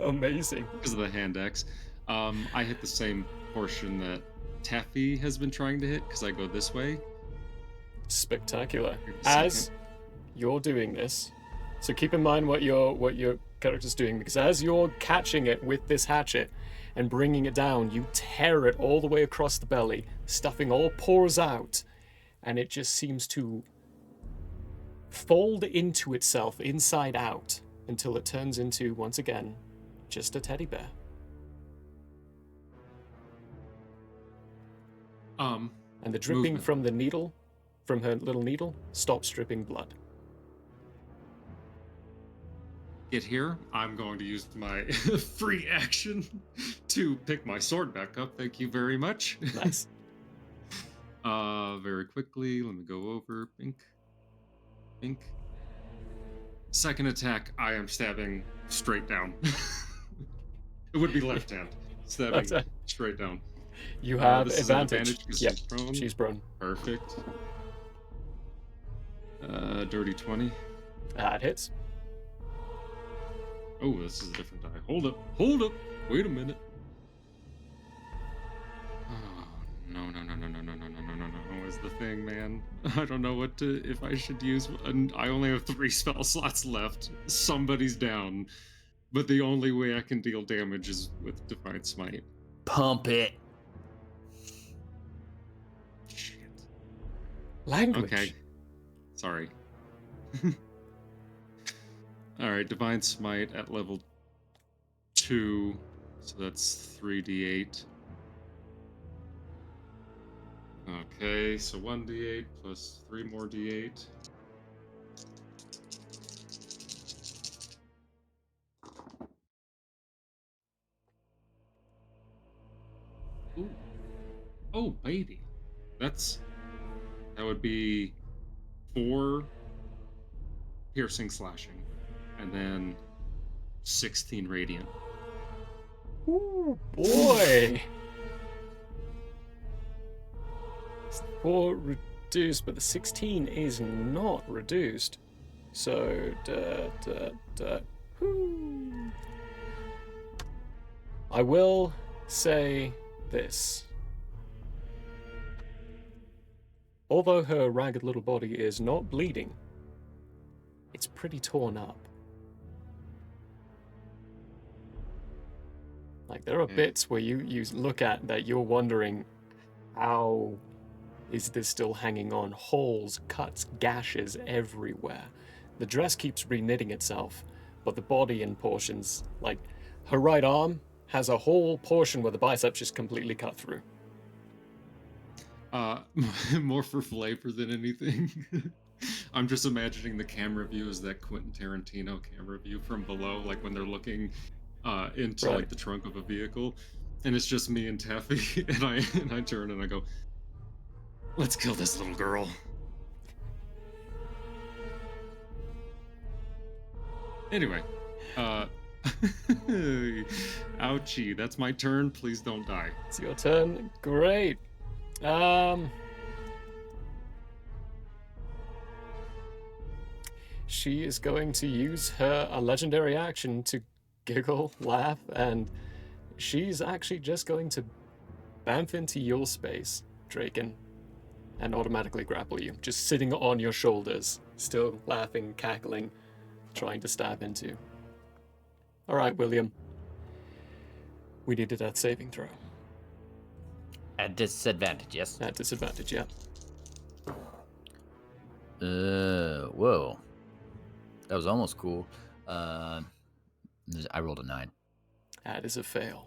Amazing. Because of the hand axe. I hit the same portion that Taffy has been trying to hit because I go this way. Spectacular. Give it a As second. you're doing this, so keep in mind what your character's doing, because as you're catching it with this hatchet and bringing it down, you tear it all the way across the belly, stuffing all pours out, and it just seems to fold into itself inside out until it turns into, once again, just a teddy bear. And the dripping Movement. from the needle, from her little needle, stops dripping blood. Get here. I'm going to use my free action to pick my sword back up. Thank you very much. Nice. Very quickly, let me go over. Bink. Bink. Second attack, I am stabbing straight down. It would be left hand. Stabbing Okay. straight down. You have This is an advantage. advantage 'cause Yep, she's prone. she's prone. Perfect. Dirty 20. It hits. Oh, this is a different die. Hold up. Hold up. Wait a minute. Oh, no, no, no, no, no, no, no, no, no, no, no, is the thing, man. I don't know what to, if I should use, and I only have 3 spell slots left. Somebody's down. But the only way I can deal damage is with Divine Smite. Pump it. Shit. Language. Okay. Sorry. Alright, Divine Smite at level 2. So that's 3d8. Okay, so 1d8 plus 3 more d8. Ooh. Oh, baby. That would be 4 piercing slashing, and then 16 radiant. Ooh, boy. It's 4 reduced, but the 16 is not reduced. So, whoo. I will say this. Although her ragged little body is not bleeding, it's pretty torn up. Like, there are bits where you look at that you're wondering, how is this still hanging on? Holes, cuts, gashes everywhere. The dress keeps reknitting itself, but the body in portions, like her right arm has a whole portion where the biceps just completely cut through. More for flavor than anything. I'm just imagining the camera view as that Quentin Tarantino camera view from below, like when they're looking into Right. like the trunk of a vehicle, and it's just me and Taffy, and I turn and I go, "Let's kill this little girl." Anyway, ouchie, that's my turn. Please don't die. It's your turn. Great. She is going to use her a legendary action to giggle, laugh, and she's actually just going to bamf into your space, Draken, and automatically grapple you, just sitting on your shoulders, still laughing, cackling, trying to stab into. All right, William. We need a death saving throw. At disadvantage, yes? At disadvantage, yeah. Whoa. That was almost cool. I rolled a 9. That is a fail.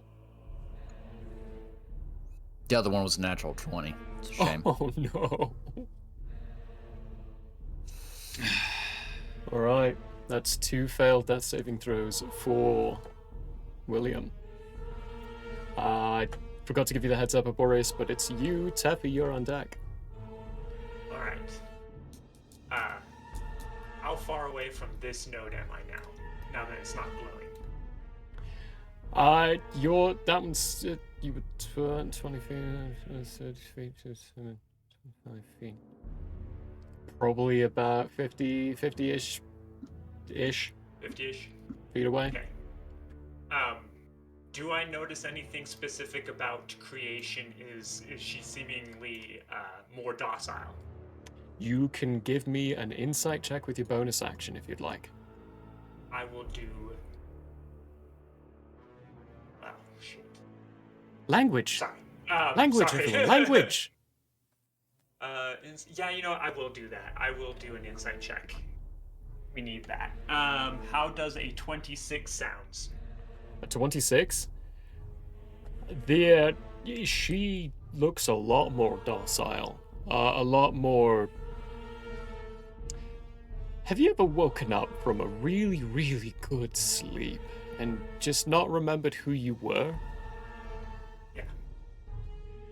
The other one was a natural 20. It's a shame. Oh, no. All right. That's 2 failed death saving throws for William. I forgot to give you the heads up, Boris, but it's you, Taffy, you're on deck. All right. How far away from this node am I now? Now that it's not glowing. That one's, you were 20 feet, 30 feet, 25 feet. Probably about 50-ish 50-ish? feet away. Okay. Do I notice anything specific about creation? Is she seemingly more docile? You can give me an insight check with your bonus action if you'd like. I will do. Oh shit. Language. Sorry. Language, sorry. everyone. Language. Yeah, you know, I will do that. I will do an insight check. We need that. How does a 26 sounds? A 26? She looks a lot more docile. A lot more. Have you ever woken up from a really, really good sleep and just not remembered who you were? Yeah.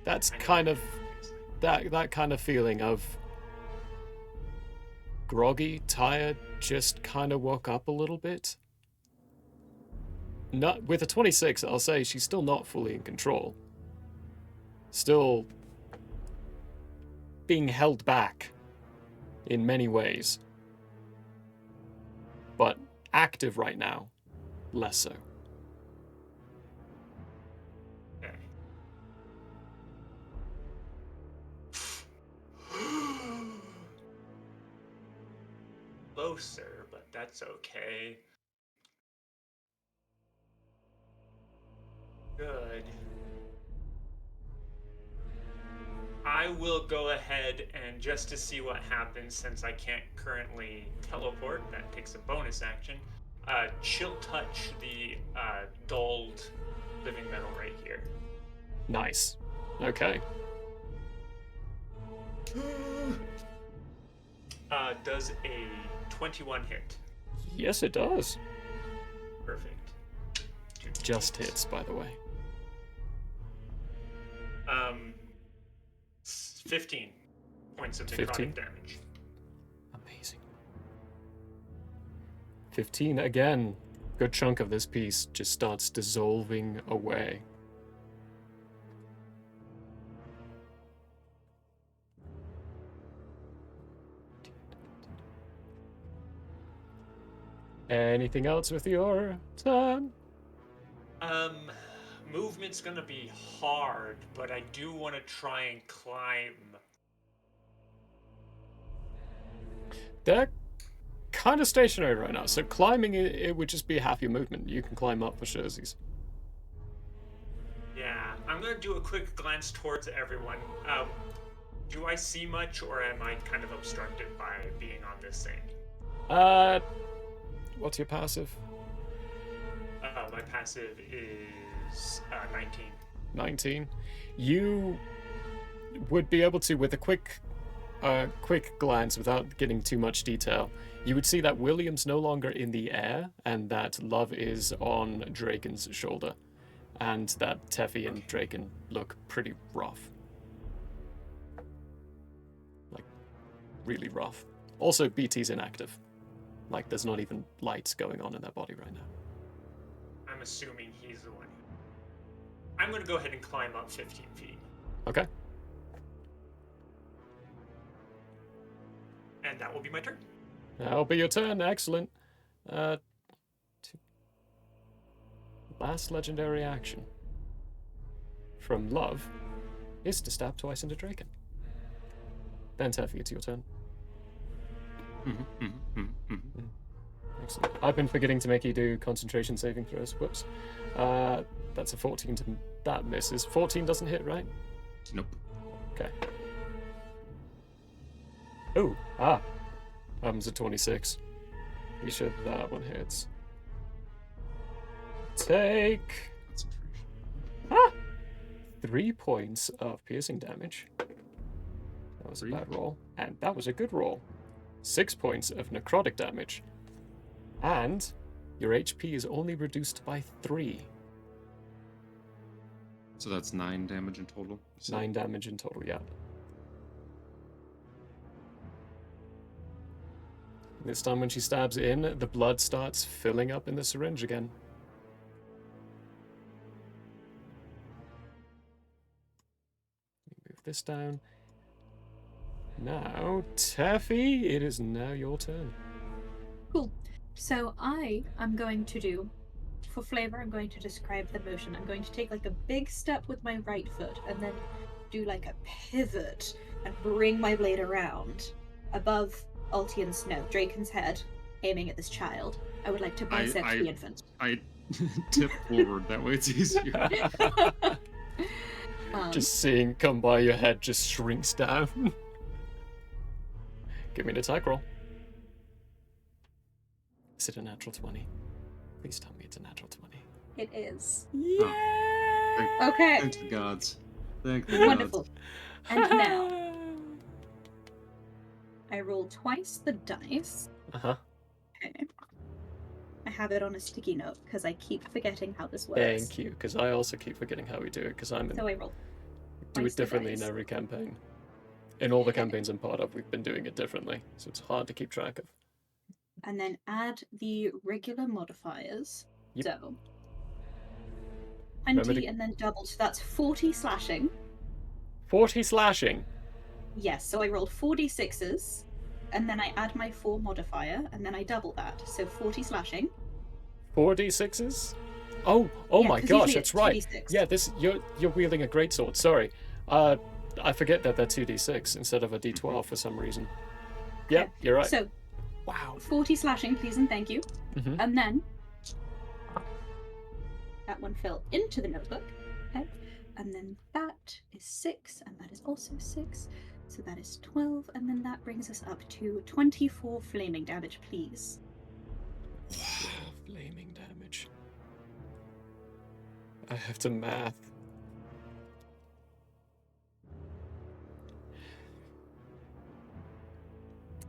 That's I know kind what of it is. that kind of feeling of groggy, tired, just kind of woke up a little bit. Not with a 26, I'll say she's still not fully in control. Still being held back in many ways. But active right now, less so. Okay. Closer, but that's okay. Good. I will go ahead and just to see what happens, since I can't currently teleport, that takes a bonus action, chill touch the dulled living metal right here. Nice. Okay. Does a 21 hit? Yes, it does. Perfect. Just hits, by the way. 15 points of 15? necrotic damage. Amazing. 15 again. Good chunk of this piece just starts dissolving away. Anything else with your turn? Movement's gonna be hard, but I do want to try and climb. They're kind of stationary right now, so climbing it would just be half your movement. You can climb up for jerseys. Yeah, I'm gonna do a quick glance towards everyone. Do I see much, or am I kind of obstructed by being on this thing? What's your passive? My passive is 19. 19. You would be able to, with a quick glance, without getting too much detail, you would see that William's no longer in the air, and that Love is on Draken's shoulder, and that Teffy and Draken look pretty rough. Like, really rough. Also, BT's inactive. Like, there's not even lights going on in their body right now. I'm assuming he's the one. I'm gonna go ahead and climb up 15 feet. Okay. And that will be my turn. That'll be your turn. Excellent. Last legendary action from Love is to stab twice into Draken. Then Teffy, it's your turn. Excellent. I've been forgetting to make you do concentration saving throws. Whoops. That's a 14 to... That misses. 14 doesn't hit, right? Nope. Okay. Oh, that was a 26. You sure that one hits? Take... Concentration. 3 points of piercing damage. That was a bad roll. And that was a good roll. 6 points of necrotic damage. And your HP is only reduced by 3. So that's 9 damage in total? 9 damage in total, yeah. This time when she stabs in, the blood starts filling up in the syringe again. Move this down. Now, Teffy, it is now your turn. Cool. So I am going to do, for flavor, I'm going to describe the motion. I'm going to take like a big step with my right foot and then do like a pivot and bring my blade around above Altian's, no, Draken's head, aiming at this child. I would like to bisect the infant. I tip forward, that way it's easier. Just seeing come by your head just shrinks down. Give me an attack roll. Is it a natural 20? Please tell me it's a natural 20. It is. Yeah! Okay. Thank the gods. Thank the Wonderful. gods. And now, I roll twice the dice. Uh-huh. Okay. I have it on a sticky note because I keep forgetting how this works. Thank you, because I also keep forgetting how we do it, because So I roll do twice it the differently in dice. every campaign. In all the campaigns I'm part of, we've been doing it differently, so it's hard to keep track of. And then add the regular modifiers. Yep. So Remember 20 to- and then double, so that's 40 slashing. 40 slashing. Yes, so I rolled 4d6s, and then I add my 4 modifier, and then I double that. So 40 slashing. 4d6s? Oh Yeah, my 'cause gosh, usually that's it's right. 2d6. Yeah, this you're wielding a greatsword. Sorry, I forget that they're 2d6 instead of a d12 for some reason. Yep, Okay. you're right. So Wow. 40 slashing, please and thank you. Mhm. And then that one fell into the notebook. Okay. And then that is 6, and that is also 6. So that is 12, and then that brings us up to 24 flaming damage, please. Flaming damage. I have to math.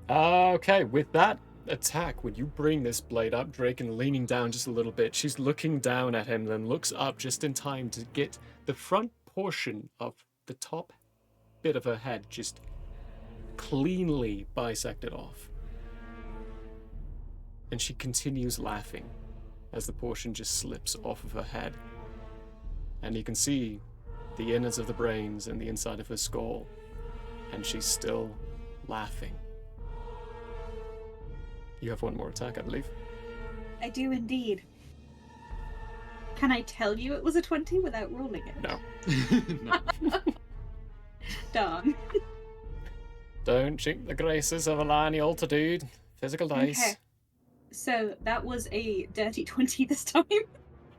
Okay, with that attack, when you bring this blade up, Draken leaning down just a little bit, she's looking down at him, then looks up just in time to get the front portion of the top bit of her head just cleanly bisected off. And she continues laughing as the portion just slips off of her head. And you can see the innards of the brains and the inside of her skull. And she's still laughing. You have one more attack, I believe. I do indeed. Can I tell you it was a 20 without rolling it? No. No. Darn. Don't cheat the graces of a lineal to dude. Physical dice. Okay. So that was a dirty 20 this time.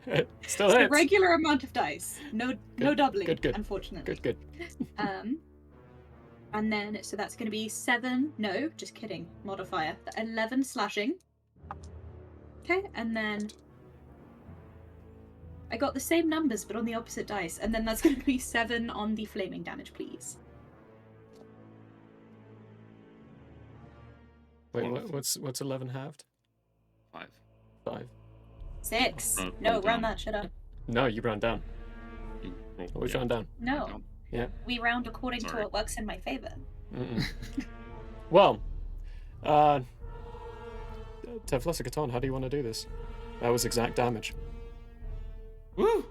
Still It's the hits. regular amount of dice. No doubling, good. unfortunately. Good. And then, so that's going to be 7, no, just kidding, modifier, 11 slashing. Okay, and then I got the same numbers, but on the opposite dice, and then that's going to be 7 on the flaming damage, please. Wait, what's 11 halved? 5. 5. 6. Round No, down. round that shit up. No, you round down. You roll- Always yeah, round down. No, down. Yeah. we round according to Sorry. what works in my favor. Mm-mm. Well, Teflessa Catan, how do you want to do this? That was exact damage. Woo!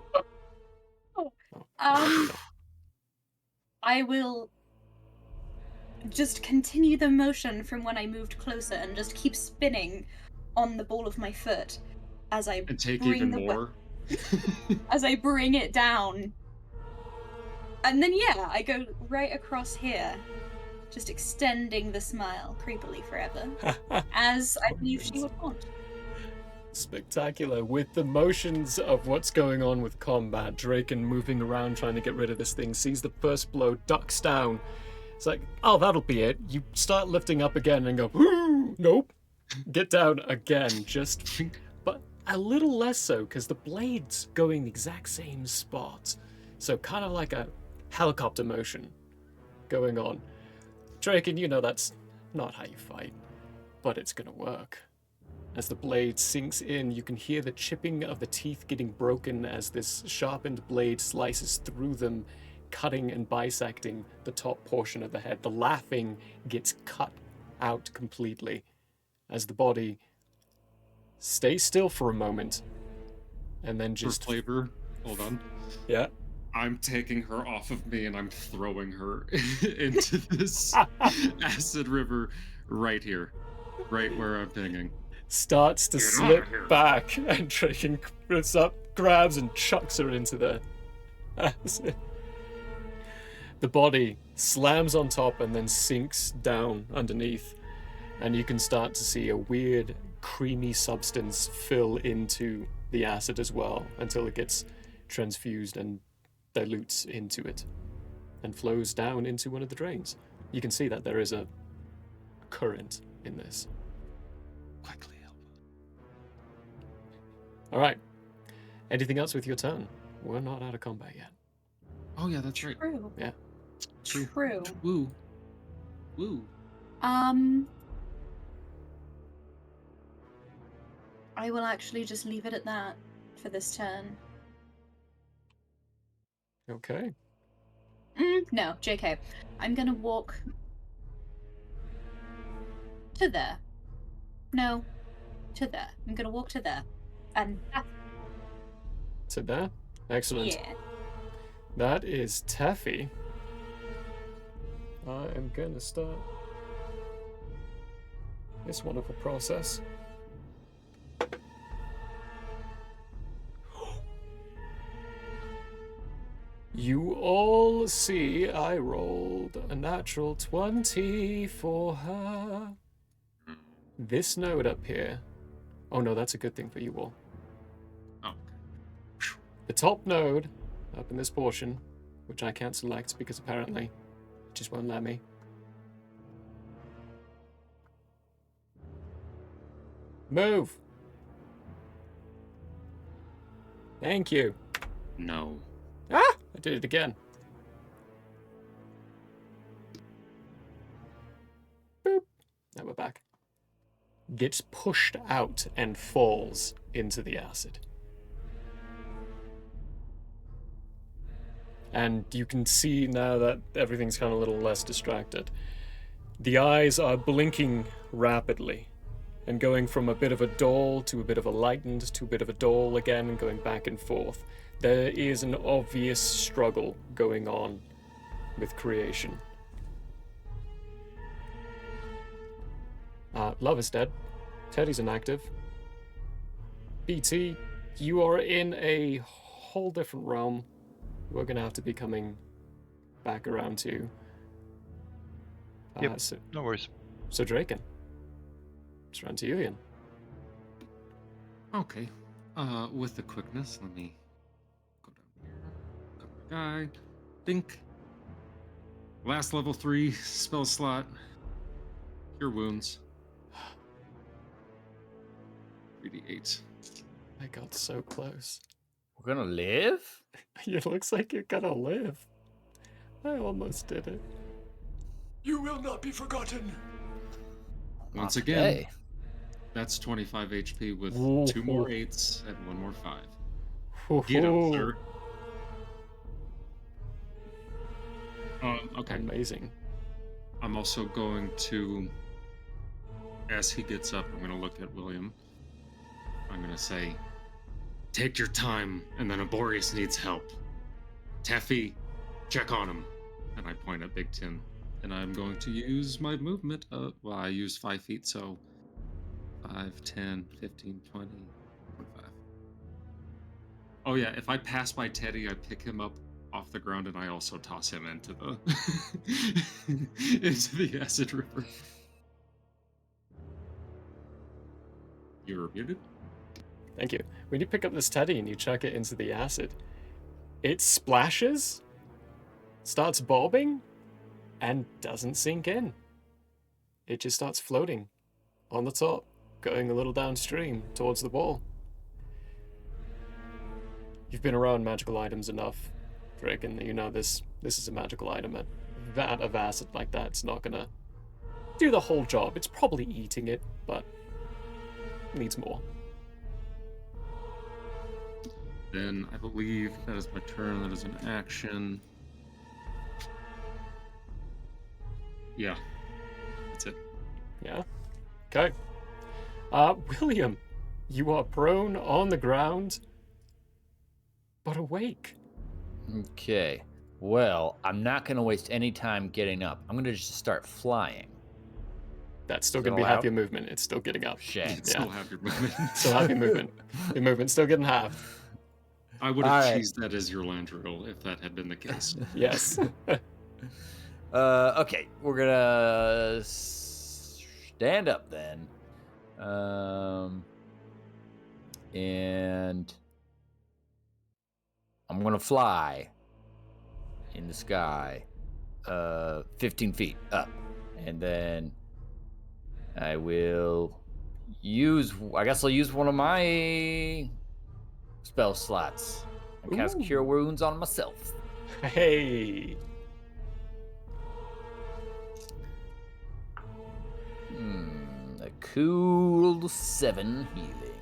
I will just continue the motion from when I moved closer and just keep spinning on the ball of my foot as I And take bring even the more. as I bring it down. And then yeah, I go right across here, just extending the smile creepily forever, as I believe she would want. Spectacular. With the motions of what's going on with combat, Draken moving around trying to get rid of this thing, sees the first blow, ducks down. It's like, oh, that'll be it. You start lifting up again and go, "Ooh, nope. Get down again. Just, but a little less so, because the blade's going the exact same spot. So kind of like a helicopter motion going on. Draken, you know that's not how you fight, but it's gonna work. As the blade sinks in, you can hear the chipping of the teeth getting broken as this sharpened blade slices through them, cutting and bisecting the top portion of the head. The laughing gets cut out completely as the body stays still for a moment and then For just... flavor, hold on. Yeah. I'm taking her off of me and I'm throwing her into this acid river right here. Right where I'm pinging. Starts to Get slip outta here. back, and Draken rips up, grabs and chucks her into the acid. The body slams on top and then sinks down underneath, and you can start to see a weird, creamy substance fill into the acid as well until it gets transfused and dilutes into it and flows down into one of the drains. You can see that there is a current in this. Quickly help. All right. Anything else with your turn? We're not out of combat yet. Oh yeah, that's right. True. Yeah. True. True. Woo. Woo. I will actually just leave it at that for this turn. Okay. No, JK. I'm gonna walk to there. No, to there. I'm gonna walk to there. And To there. Excellent. yeah. That is Taffy. I am gonna start this wonderful process. You all see I rolled a natural 20 for her. This node up here. Oh no, that's a good thing for you all. Oh. The top node up in this portion, which I can't select because apparently it just won't let me. Move! Thank you. No. Ah! I did it again. Boop. Now we're back. Gets pushed out and falls into the acid. and you can see now that everything's kind of a little less distracted. The eyes are blinking rapidly and going from a bit of a dull to a bit of a lightened to a bit of a dull again and going back and forth. There is an obvious struggle going on with creation. Love is dead. Teddy's inactive. BT, you are in a whole different realm. We're gonna have to be coming back around to. Yep. No worries. So Draken, it's around to you again. Okay. With the quickness, let me go down here. Got my guy. Dink. Last level 3 spell slot. Cure wounds. 3d8. I got so close. We're gonna live? It looks like you're gonna live. I almost did it. You will not be forgotten. Once Not again, today. that's 25 HP with Whoa. 2 more 8s and 1 more 5. Get up, sir. Okay. Amazing. I'm also going to, as he gets up, I'm going to look at William. I'm going to say, take your time, and then Aborius needs help. Taffy, check on him. And I point at Big Tin. And I'm going to use my movement. Well, I use 5 feet, so 5, 10, 15, 20, 25. Oh yeah, if I pass by Teddy, I pick him up off the ground and I also toss him into the into the acid river. You're muted. Thank you. When you pick up this teddy and you chuck it into the acid, it splashes, starts bobbing, and doesn't sink in. It just starts floating on the top, going a little downstream towards the ball. You've been around magical items enough, Drake, and you know this is a magical item. A vat of acid like that's not gonna do the whole job. It's probably eating it, but needs more. Then I believe that is my turn. That is an action. Yeah, that's it. Yeah? Okay. William, you are prone on the ground, but awake. Okay. Well, I'm not going to waste any time getting up. I'm going to just start flying. That's still Is going it to be half allowed? your movement. It's still getting up. Shame. Still have your movement. Still half your movement. Your movement's still getting half. I would have Alright. cheesed that as your Landrill if that had been the case. Yes. Okay, we're gonna stand up then, and I'm gonna fly in the sky, 15 feet up, and then I will use. I guess I'll use one of my spell slots and cast Ooh. Cure Wounds on myself. Hey. A cool 7 healing.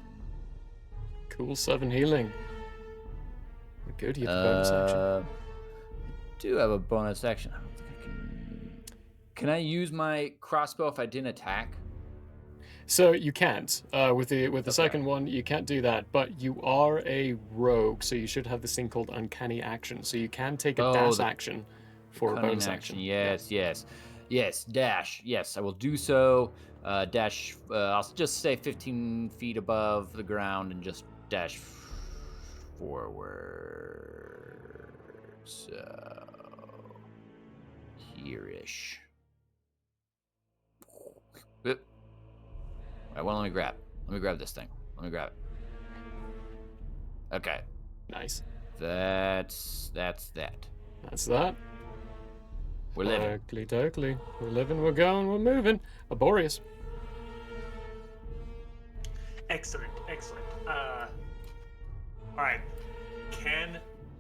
Cool 7 healing. Good, you have a bonus action. I do have a bonus action. I don't think I can. Can I use my crossbow if I didn't attack? So you can't. With the Okay. second one, you can't do that. But you are a rogue, so you should have this thing called uncanny action. So you can take a dash the action for a Cunning bonus action. Yes, dash. Yes, I will do so. Dash. I'll just stay 15 feet above the ground and just dash forward. So here-ish. Oop. All right, well, let me grab this thing. Let me grab it. Okay, Nice. that's that. That's that. We're living. Totally, totally. We're living, we're going, we're moving. Aborius. Excellent, excellent. All right.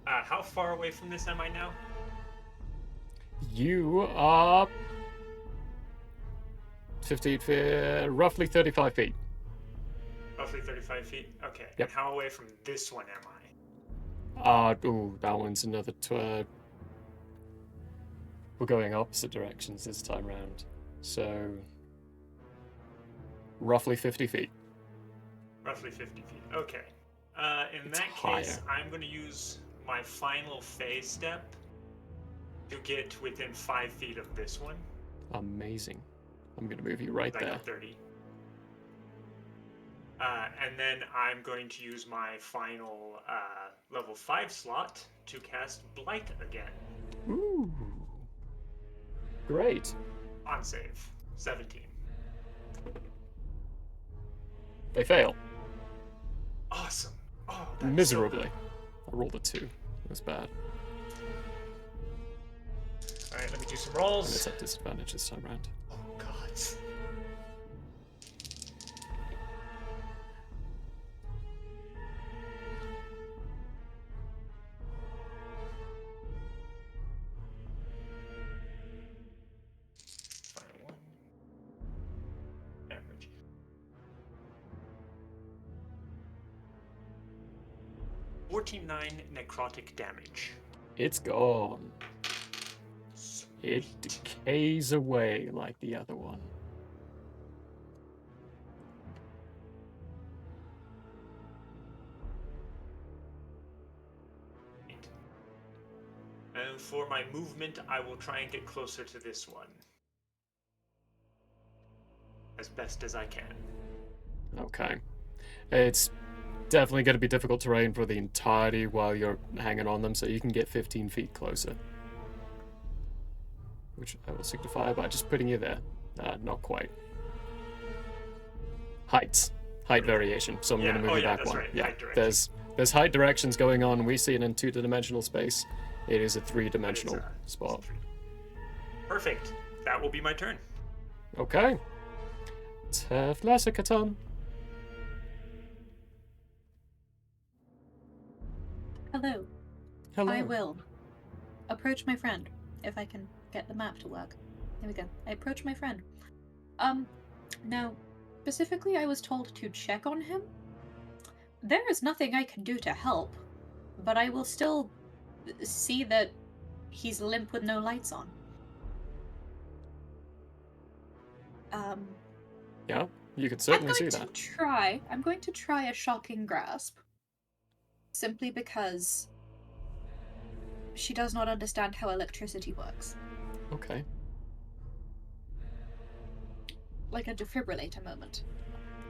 How far away from this am I now? You are 15 feet, roughly 35 feet. Roughly 35 feet. Okay. Yep. And how away from this one am I? Ooh, that one's another We're going opposite directions this time round. So, roughly 50 feet. Roughly 50 feet. Okay. In It's that case, higher. I'm going to use my final phase step to get within 5 feet of this one. Amazing. I'm going to move you right I there. got 30. And then I'm going to use my final level 5 slot to cast Blight again. Ooh. Great. On save. 17. They fail. Awesome. Oh, that's Miserably. So I rolled a 2. It was bad. Alright, let me do some And rolls. it's at disadvantage this time round. Oh, God. Final one. Average. $49 necrotic damage. It's gone. It Sweet. decays away like the other one. And for my movement, I will try and get closer to this one. As best as I can. Okay. It's definitely going to be difficult terrain for the entirety while you're hanging on them, so you can get 15 feet closer. Which I will signify by just putting you there. Not quite. Height variation. So I'm Yeah, going to move oh you yeah, back that's one. right, Yeah, height direction. there's height directions going on. We see it in two-dimensional space. It is a three-dimensional It's spot. Perfect. That will be my turn. Okay. Teflasikaton. Hello. Hello. I will approach my friend, if I can get the map to work. There we go. I approach my friend. Now, specifically I was told to check on him. There is nothing I can do to help, but I will still see that he's limp with no lights on. Yeah, you can certainly see I'm going to try a shocking grasp. Simply because she does not understand how electricity works. Okay. Like a defibrillator moment.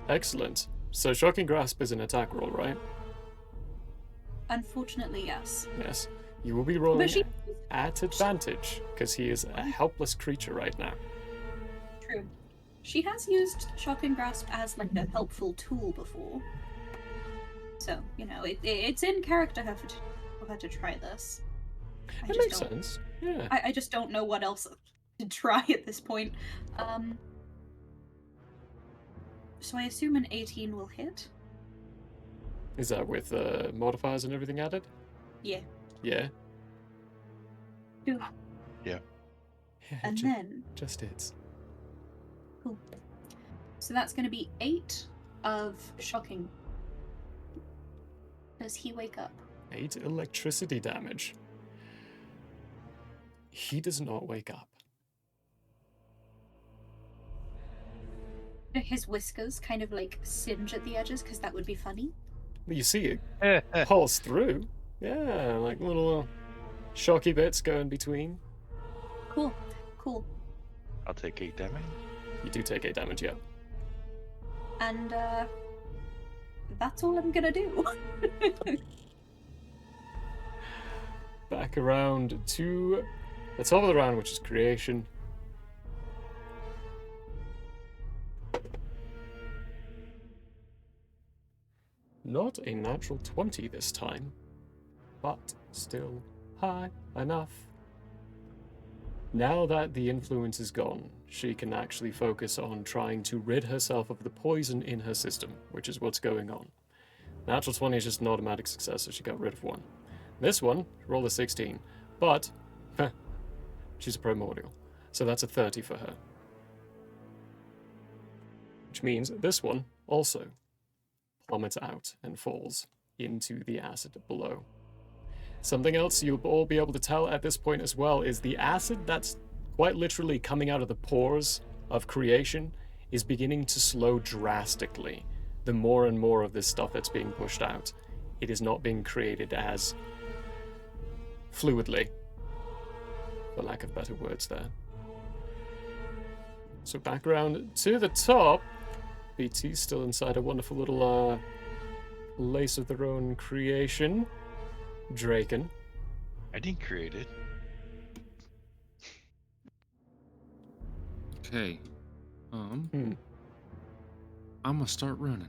Excellent. So shocking grasp is an attack roll, right? Unfortunately, yes. Yes. You will be rolling But she... at advantage because he is a helpless creature right now. True. She has used shocking grasp as like a helpful tool before. So, you know, it's in character for her to try this. It makes sense. Yeah. I just don't know what else to try at this point. So I assume an 18 will hit? Is that with modifiers and everything added? Yeah. Yeah. Ooh. Yeah. And then... Just hits. Cool. So that's going to be 8 of shocking. Does he wake up? 8 electricity damage. He does not wake up. His whiskers kind of like singe at the edges because that would be funny. You see it pulse through. Yeah, like little shocky bits go in between. Cool. Cool. I'll take 8 damage. You do take 8 damage, yeah. And that's all I'm gonna do. Back around to the top of the round, which is creation. Not a natural 20 this time, but still high enough. Now that the influence is gone, she can actually focus on trying to rid herself of the poison in her system, which is what's going on. Natural 20 is just an automatic success, so she got rid of one. This one, rolled a 16, but she's a primordial, so that's a 30 for her. Which means this one also plummets out and falls into the acid below. Something else you'll all be able to tell at this point as well is the acid that's quite literally coming out of the pores of creation is beginning to slow drastically. The more and more of this stuff that's being pushed out, it is not being created as fluidly, for lack of better words there. So back around to the top, BT's still inside a wonderful little lace of their own creation. Draken. I didn't create it. Okay. Hmm. I'm gonna start running.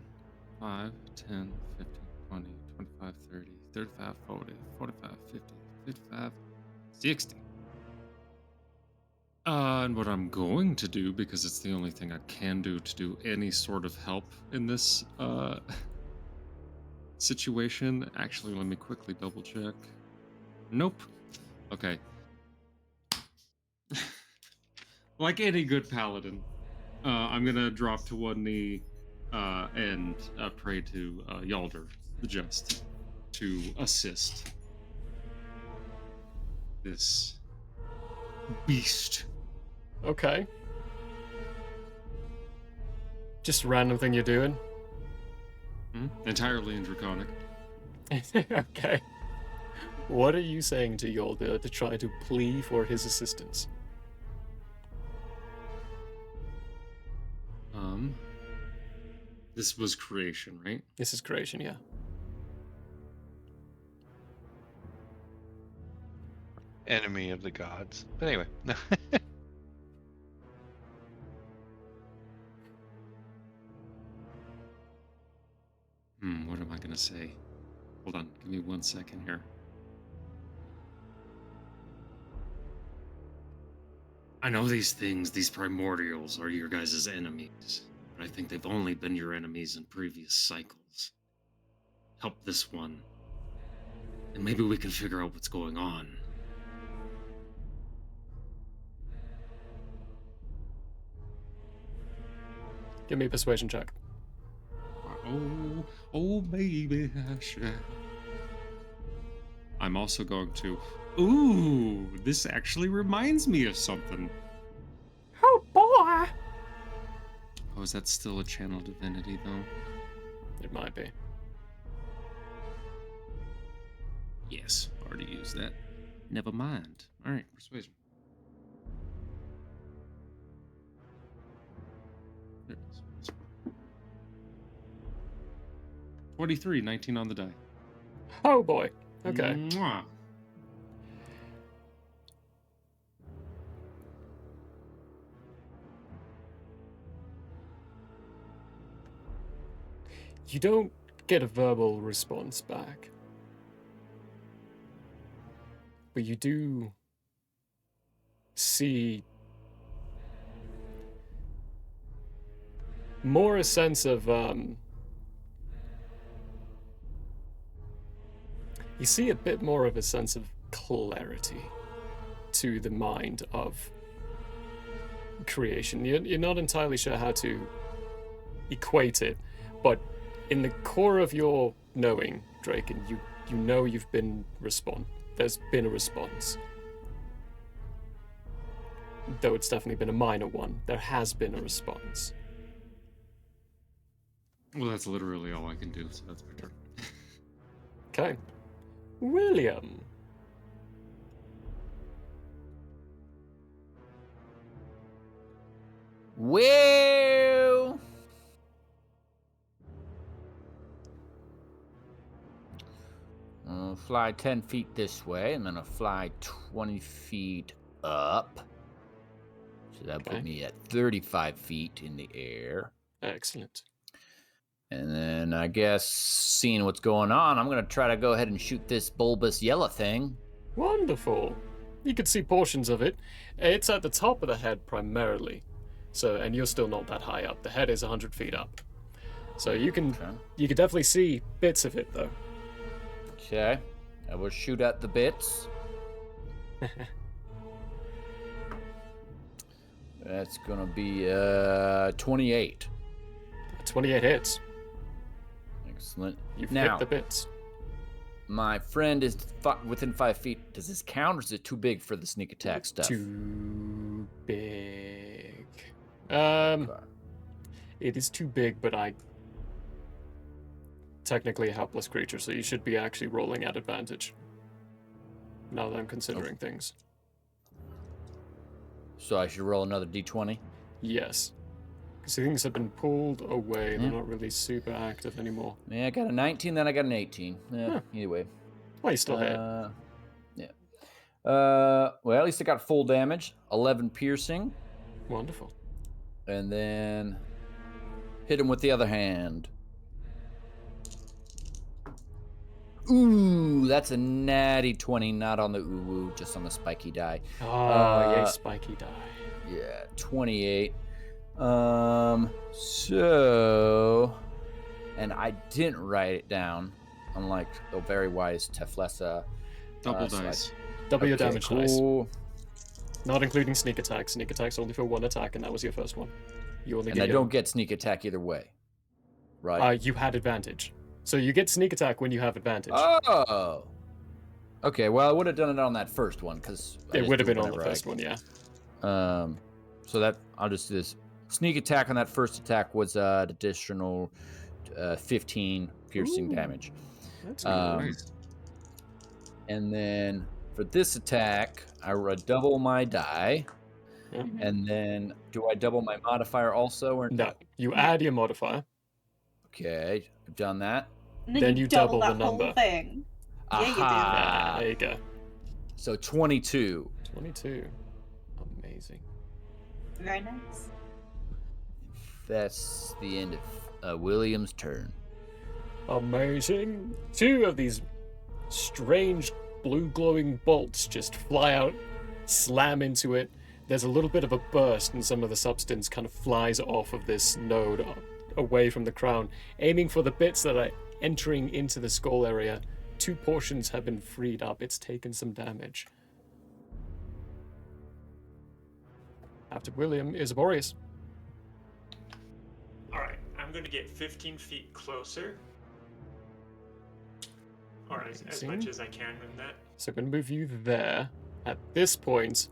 5, 10, 15, 20, 25, 30, 35, 40, 45, 50, 55, 60. And what I'm going to do, because it's the only thing I can do to do any sort of help in this situation. Actually, let me quickly double check. Nope. Okay. Like any good paladin, I'm gonna drop to one knee and pray to Yalder, the Just, to assist this beast. Okay. Just a random thing you're doing. Entirely in Draconic. Okay. What are you saying to Yolda to try to plea for his assistance? This was creation, right? This is creation, yeah. Enemy of the gods. But anyway. What am I gonna say? Hold on, give me 1 second here. I know these things, these primordials, are your guys' enemies, but I think they've only been your enemies in previous cycles. Help this one, and maybe we can figure out what's going on. Give me a persuasion check. Oh, baby, I shall. I'm also going to. Ooh, this actually reminds me of something. Oh boy! Oh, is that still a channel divinity, though? It might be. Yes, already used that. Never mind. All right, persuasion. There it is. 23, 19 on the die. Oh boy. Okay. Mwah. You don't get a verbal response back. But you do see more a sense of you see a bit more of a sense of clarity to the mind of creation. You're not entirely sure how to equate it, but in the core of your knowing, Draken, you know you've been there's been a response. Though it's definitely been a minor one, there has been a response. Well, that's literally all I can do, so that's my turn. Okay. William. Well, I'll fly 10 feet this way, and then I'll fly 20 feet up. So that put Okay. me at 35 feet in the air. Excellent. And then I guess, seeing what's going on, I'm going to try to go ahead and shoot this bulbous yellow thing. Wonderful. You can see portions of it. It's at the top of the head primarily. So, and you're still not that high up. The head is 100 feet up. So you can definitely see bits of it though. Okay. I will shoot at the bits. That's going to be 28. 28 hits. Excellent. You've Now, hit the bits. my friend is within 5 feet. Does this count, or is it too big for the sneak attack stuff? Too big. Okay. It is too big, but I technically a helpless creature, so you should be actually rolling at advantage. Now that I'm considering things. So I should roll another d20? Yes. Because things have been pulled away. They're not really super active anymore. Yeah, I got a 19, then I got an 18. Huh. Either way. Well, you still hit. Yeah. Well, at least I got full damage. 11 piercing. Wonderful. And then hit him with the other hand. Ooh, that's a natty 20, not on the ooh, just on the spiky die. Oh, yay, spiky die. Yeah, 28. So, and I didn't write it down, unlike the very wise Teflessa. Double so dice. Double your damage dice. cool. Not including sneak attack. Sneak attack's only for one attack, and that was your first one. You only And get I don't get sneak attack either way, right? You had advantage. So you get sneak attack when you have advantage. Oh. Okay, well, I would have done it on that first one, because It would have been on the first one, yeah. So that, I'll just do this. Sneak attack on that first attack was an additional 15 piercing damage. That's Nice. And then for this attack, I double my die. Yeah. And then do I double my modifier also? Or No, you add your modifier. Okay, I've done that. And Then you double the that number. whole thing. Yeah, you do. Aha. There you go. So 22. 22. Amazing. Very nice. That's the end of William's turn. Amazing. Two of these strange blue glowing bolts just fly out, slam into it. There's a little bit of a burst, and some of the substance kind of flies off of this node away from the crown, aiming for the bits that are entering into the skull area. 2 portions have been freed up. It's taken some damage. After William is Boreas. Alright, I'm going to get 15 feet closer. Or as Amazing. much as I can in that. So I'm going to move you there. At this point,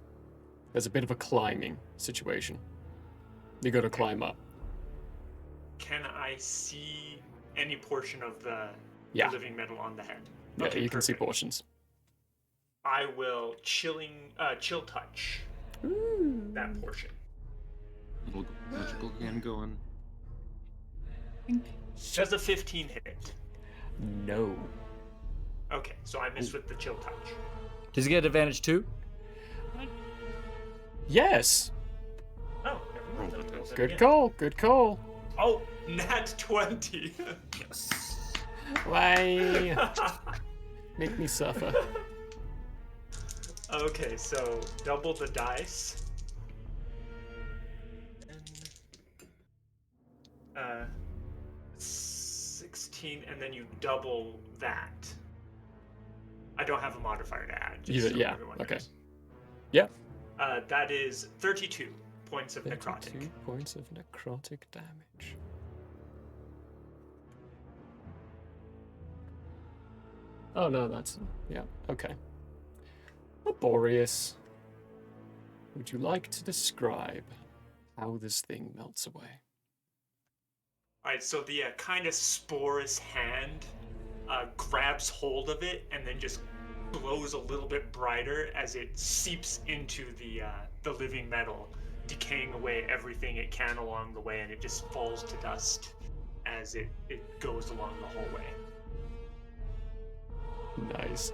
there's a bit of a climbing situation. You got to climb up. Can I see any portion of the Yeah. living metal on the head? Yeah, Okay, you can see perfect. portions. I will chill touch that portion. Little magical hand going. Does a 15 hit? No. Okay, so I missed with the chill touch. Does he get advantage too? Yes. Oh, never mind. I'll roll that Good again. call. Good call. Oh, nat 20. Why? Make me suffer. Okay, so double the dice. And, 16, and then you double that. I don't have a modifier to add. Just so Yeah, everyone okay. knows. Yeah. That is 32 points of 32 necrotic. points of necrotic damage. Oh no, that's yeah, okay. Boreas, would you like to describe how this thing melts away? Alright, so the kind of sporous hand grabs hold of it and then just glows a little bit brighter as it seeps into the living metal, decaying away everything it can along the way, and it just falls to dust as it goes along the hallway. Nice.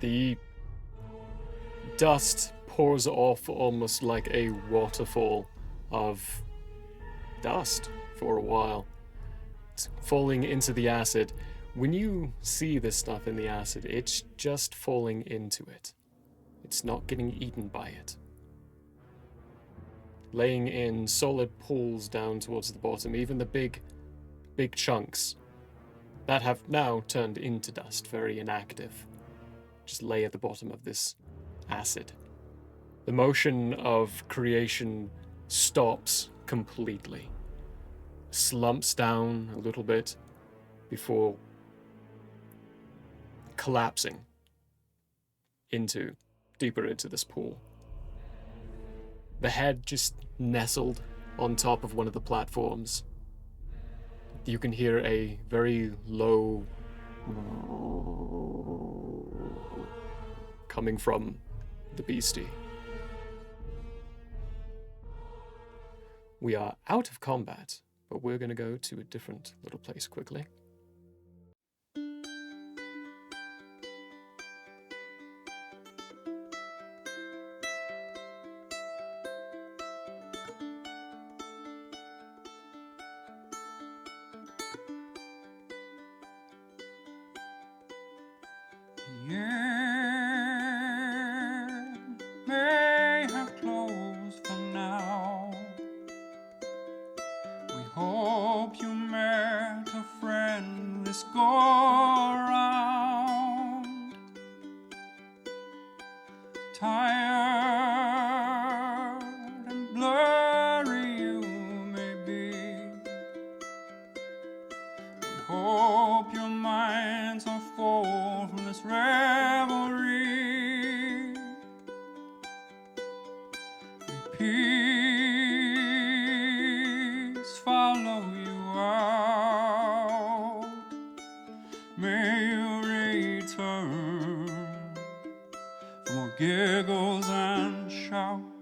The dust pours off almost like a waterfall of dust for a while. It's falling into the acid. When you see this stuff in the acid, it's just falling into it. It's not getting eaten by it. Laying in solid pools down towards the bottom, even the big chunks that have now turned into dust, very inactive, just lay at the bottom of this acid. The motion of creation stops completely, slumps down a little bit before collapsing deeper into this pool. The head just nestled on top of one of the platforms. You can hear a very low coming from the beastie. We are out of combat, but we're going to go to a different little place quickly. The air may have closed for now. We hope you met a friend this go around. Tired and blurry you may be. We hope your minds are full from this revelry. May peace follow you out. May you return for more giggles and shouts.